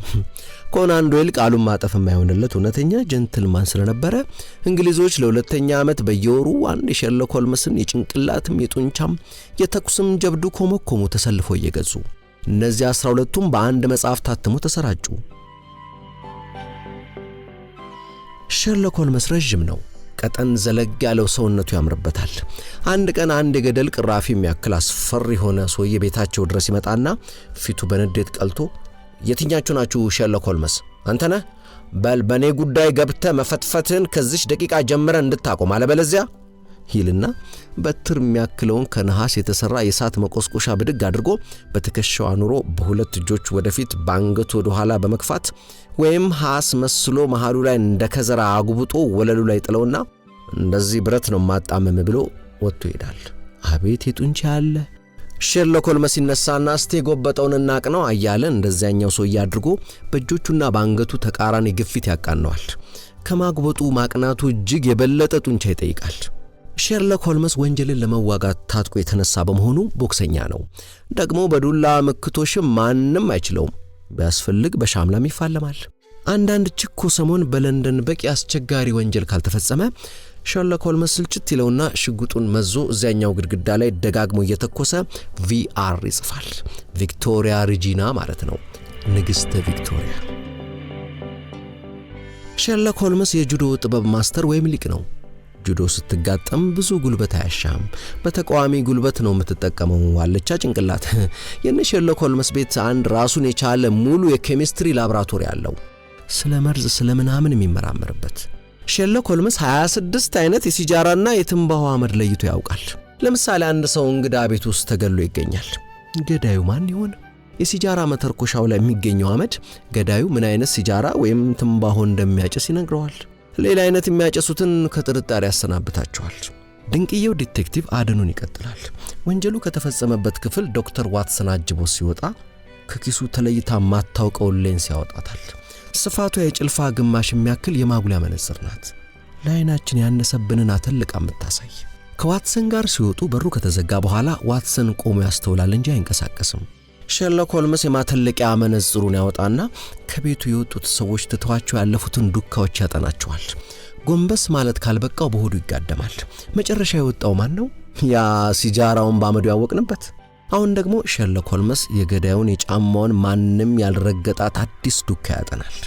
ኮናን ዶይል ቃሉን ማጠፍ የማይሆንለት እውነተኛ ጀንትልማን ስለነበረ እንግሊዞች ለሁለተኛ ዓመት በየወሩ አንድ የሼርሎክ ሆልመስን የጭንቅላትም የጡንቻም የተኩስም ጀብዱ ኮመኮሙ ተሰልፎ እየገዙ እነዚህ 12ቱም በአንድ መጽሐፍ ታትሞ ተሰራጩ። ሼርሎክ ሆልመስ ረጅም ነው። ቀጠን ዘለግ ያለው ሰውነቱ ያምርበታል። አንድ ቀን አንድ የገደል ቅራፊ የሚያክል አስፈሪ ሆነ ሰውዬ ቤታቸው ድረስ ይመጣና ፊቱ በንዴት ቀልቶ የትኛችሁ ናችሁ ሼርሎክ ሆልመስ? አንተ ነህ? በል በኔ ጉዳይ ገብተህ መፈትፈትህን ከዚህ ደቂቃ ጀምረህ እንድታቆም አለበለዚያ ይልና በትር የሚያክለውን ከነሐስ የተሰራ የእሳት መቆስቆሻ ብድግ አድርጎ በትከሻው አኑሮ በሁለት እጆች ወደፊት ባንገቱ ወደ ኋላ በመክፋት ወይም ሐስ መስሎ መሃሉ ላይ እንደከዘራ አጉብጦ ወለሉ ላይ ጥለውና እንደዚህ ብረት ነው ማጣመም ብሎ ወጥቶ ይሄዳል። አቤት የጡንቻ ያለ! ሼርሎክ ሆልመስ ይነሳና እስቲ ጎበጠውን እናቅ ነው አያለ እንደዚያኛው ሰው ያድርጎ በእጆቹና ባንገቱ ተቃራኒ ግፊት ያቃነዋል። ከማግበጡ ማቅናቱ እጅግ የበለጠ ጡንቻ ይጠይቃል። ሼርሎክ ሆልመስ ወንጀልን ለመዋጋት ታጥቆ የተነሳ በመሆኑ ቦክሰኛ ነው። ደግሞ በዱላ መክቶሽም ማንንም አይችለውም። ቢያስፈልግ በሻምላም ይፋለማል። አንዳንድ ችኮ ሰሞን በለንደን በቂ አስቸጋሪ ወንጀል ካልተፈጸመ ሼርሎክ ሆልመስ ስልችት ይለውና ሽጉጡን መዞ እዚያኛው ግድግዳ ላይ ደጋግሞ እየተኮሰ ቪአር ይጽፋል። ቪክቶሪያ ሪጂና ማለት ነው፣ ንግሥተ ቪክቶሪያ። ሼርሎክ ሆልመስ የጁዶ ጥበብ ማስተር ወይም ሊቅ ነው። ጁዶ ስትጋጠም ብዙ ጉልበት አያሻም። በተቃዋሚ ጉልበት ነው የምትጠቀመው አለቻ ጭንቅላት። የሼርሎክ ሆልመስ ቤት አንድ ራሱን የቻለ ሙሉ የኬሚስትሪ ላቦራቶሪ አለው፣ ስለ መርዝ ስለምናምን የሚመራመርበት። ሼርሎክ ሆልመስ 26 አይነት የሲጃራና የትንባሆ አመድ ለይቶ ያውቃል። ለምሳሌ አንድ ሰው እንግዳ ቤት ውስጥ ተገሎ ይገኛል። ገዳዩ ማን ይሆን? የሲጃራ መተርኮሻው ላይ የሚገኘው አመድ ገዳዩ ምን አይነት ሲጃራ ወይም ትንባሆ እንደሚያጨስ ይነግረዋል። ሌላ አይነት የሚያጨሱትን ከጥርጣሬ ያሰናብታቸዋል። ድንቅየው ዲቴክቲቭ አደኑን ይቀጥላል። ወንጀሉ ከተፈጸመበት ክፍል ዶክተር ዋትሰን አጅቦ ሲወጣ ከኪሱ ተለይታ ማታውቀው ሌንስ ያወጣታል። ስፋቷ የጭልፋ ግማሽ የሚያክል የማጉሊያ መነጽር ናት። ለዓይናችን ያነሰብንን አተልቃ የምታሳይ። ከዋትሰን ጋር ሲወጡ በሩ ከተዘጋ በኋላ ዋትሰን ቆሞ ያስተውላል እንጂ አይንቀሳቀስም። ሼርሎክ ሆልመስ የማተለቂያ መነጽሩን ያወጣና ከቤቱ የወጡት ሰዎች ትተዋቸው ያለፉትን ዱካዎች ያጠናቸዋል። ጎንበስ ማለት ካልበቃው በሆዱ ይጋደማል። መጨረሻ የወጣው ማን ነው? ያ ሲጃራውን ባመዱ ያወቅንበት። አሁን ደግሞ ሼርሎክ ሆልመስ የገዳዩን የጫማውን ማንም ያልረገጣት አዲስ ዱካ ያጠናል።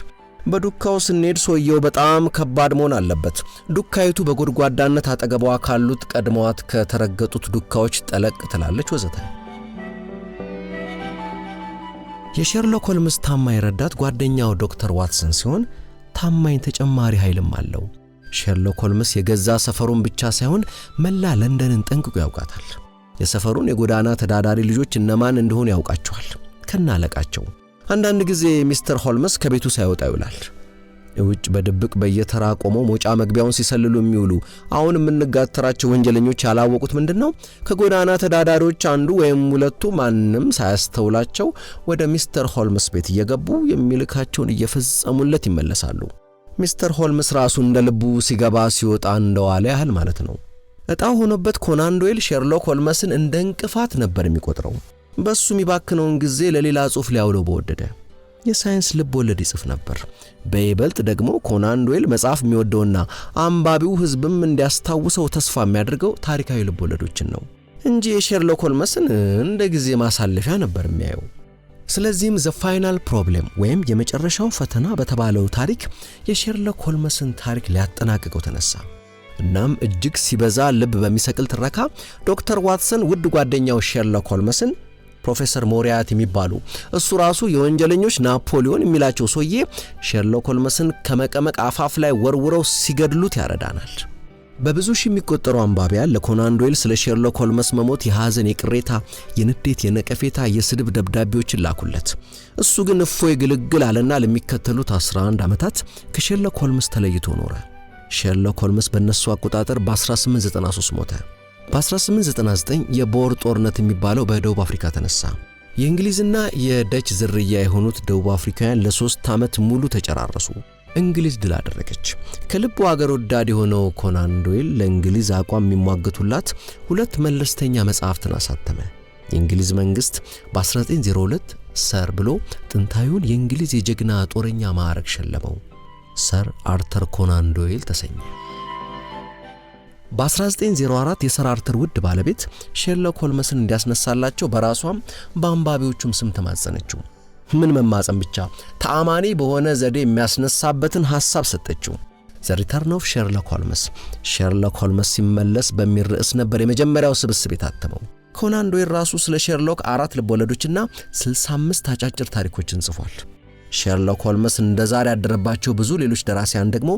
በዱካው ስንሄድ ሰውየው በጣም ከባድ መሆን አለበት። ዱካይቱ በጎድጓዳነት አጠገቧ ካሉት ቀድመዋት ከተረገጡት ዱካዎች ጠለቅ ትላለች ወዘተ። የሼርሎክ ሆልመስ ታማኝ ረዳት ጓደኛው ዶክተር ዋትሰን ሲሆን ታማኝ ተጨማሪ ኃይልም አለው። ሼርሎክ ሆልመስ የገዛ ሰፈሩን ብቻ ሳይሆን መላ ለንደንን ጠንቅቆ ያውቃታል። የሰፈሩን የጎዳና ተዳዳሪ ልጆች እነማን እንደሆኑ ያውቃቸዋል ከናለቃቸው። አንዳንድ ጊዜ ሚስተር ሆልመስ ከቤቱ ሳይወጣ ይውላል። ውጭ በድብቅ በየተራ ቆመው ሞጫ መግቢያውን ሲሰልሉ የሚውሉ አሁን የምንጋተራቸው ወንጀለኞች ያላወቁት ምንድነው? ከጎዳና ተዳዳሪዎች አንዱ ወይም ሁለቱ ማንም ሳያስተውላቸው ወደ ሚስተር ሆልመስ ቤት እየገቡ የሚልካቸውን እየፈጸሙለት ይመለሳሉ። ሚስተር ሆልመስ ራሱ እንደ ልቡ ሲገባ ሲወጣ እንደዋለ ያህል ማለት ነው። እጣው ሆኖበት ኮናን ዶይል ሼርሎክ ሆልመስን እንደ እንቅፋት ነበር የሚቆጥረው። በሱ የሚባክነውን ጊዜ ለሌላ ጽሑፍ ሊያውለው በወደደ የሳይንስ ልብ ወለድ ይጽፍ ነበር። በይበልጥ ደግሞ ኮናን ዶይል መጽሐፍ የሚወደውና አንባቢው ሕዝብም እንዲያስታውሰው ተስፋ የሚያደርገው ታሪካዊ ልብ ወለዶችን ነው እንጂ የሼርሎክ ሆልመስን እንደ ጊዜ ማሳለፊያ ነበር የሚያየው። ስለዚህም ዘ ፋይናል ፕሮብሌም ወይም የመጨረሻው ፈተና በተባለው ታሪክ የሼርሎክ ሆልመስን ታሪክ ሊያጠናቅቀው ተነሳ። እናም እጅግ ሲበዛ ልብ በሚሰቅል ትረካ ዶክተር ዋትሰን ውድ ጓደኛው ሼርሎክ ሆልመስን ፕሮፌሰር ሞሪያት የሚባሉ እሱ ራሱ የወንጀለኞች ናፖሊዮን የሚላቸው ሰውዬ ሼርሎክ ሆልመስን ከመቀመቅ አፋፍ ላይ ወርውረው ሲገድሉት ያረዳናል። በብዙ ሺህ የሚቆጠሩ አንባቢያን ለኮናን ዶይል ስለ ሼርሎክ ሆልምስ መሞት የሐዘን፣ የቅሬታ፣ የንዴት፣ የነቀፌታ፣ የስድብ ደብዳቤዎችን ላኩለት። እሱ ግን እፎይ ግልግል አለና ለሚከተሉት 11 ዓመታት ከሼርሎክ ሆልምስ ተለይቶ ኖረ። ሼርሎክ ሆልምስ በእነሱ አቆጣጠር በ1893 ሞተ። በ1899 የቦር ጦርነት የሚባለው በደቡብ አፍሪካ ተነሳ። የእንግሊዝና የደች ዝርያ የሆኑት ደቡብ አፍሪካውያን ለ3 ዓመት ሙሉ ተጨራረሱ። እንግሊዝ ድል አደረገች። ከልቡ አገር ወዳድ የሆነው ኮናን ዶይል ለእንግሊዝ አቋም የሚሟገቱላት 2 መለስተኛ መጽሐፍትን አሳተመ። የእንግሊዝ መንግስት በ1902 ሰር ብሎ ጥንታዩን የእንግሊዝ የጀግና ጦረኛ ማዕረግ ሸለመው። ሰር አርተር ኮናን ዶይል ተሰኘ። በ1904 የሰር አርተር ውድ ባለቤት ሼርሎክ ሆልምስን እንዲያስነሳላቸው በራሷም በአንባቢዎቹም ስም ተማጸነችው። ምን መማጸን ብቻ፣ ተአማኒ በሆነ ዘዴ የሚያስነሳበትን ሐሳብ ሰጠችው። ዘ ሪተርን ኦፍ ሼርሎክ ሆልምስ፣ ሼርሎክ ሆልምስ ሲመለስ በሚል ርዕስ ነበር የመጀመሪያው ስብስብ የታተመው። ኮናን ዶይል ራሱ ስለ ሼርሎክ 4 ልቦለዶችና 65 አጫጭር ታሪኮችን ጽፏል። ሼርሎክ ሆልምስ እንደዛሬ ያደረባቸው ብዙ ሌሎች ደራሲያን ደግሞ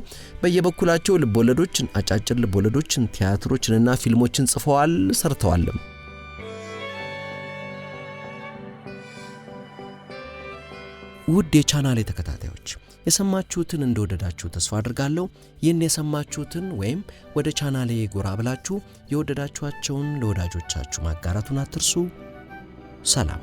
በየበኩላቸው ልቦለዶችን፣ አጫጭር ልቦለዶችን፣ ቲያትሮችንና ፊልሞችን ጽፈዋል፣ ሰርተዋልም። ውድ የቻናሌ ተከታታዮች የሰማችሁትን እንደወደዳችሁ ተስፋ አድርጋለሁ። ይህን የሰማችሁትን ወይም ወደ ቻናሌ ጎራ ብላችሁ የወደዳችኋቸውን ለወዳጆቻችሁ ማጋራቱን አትርሱ። ሰላም።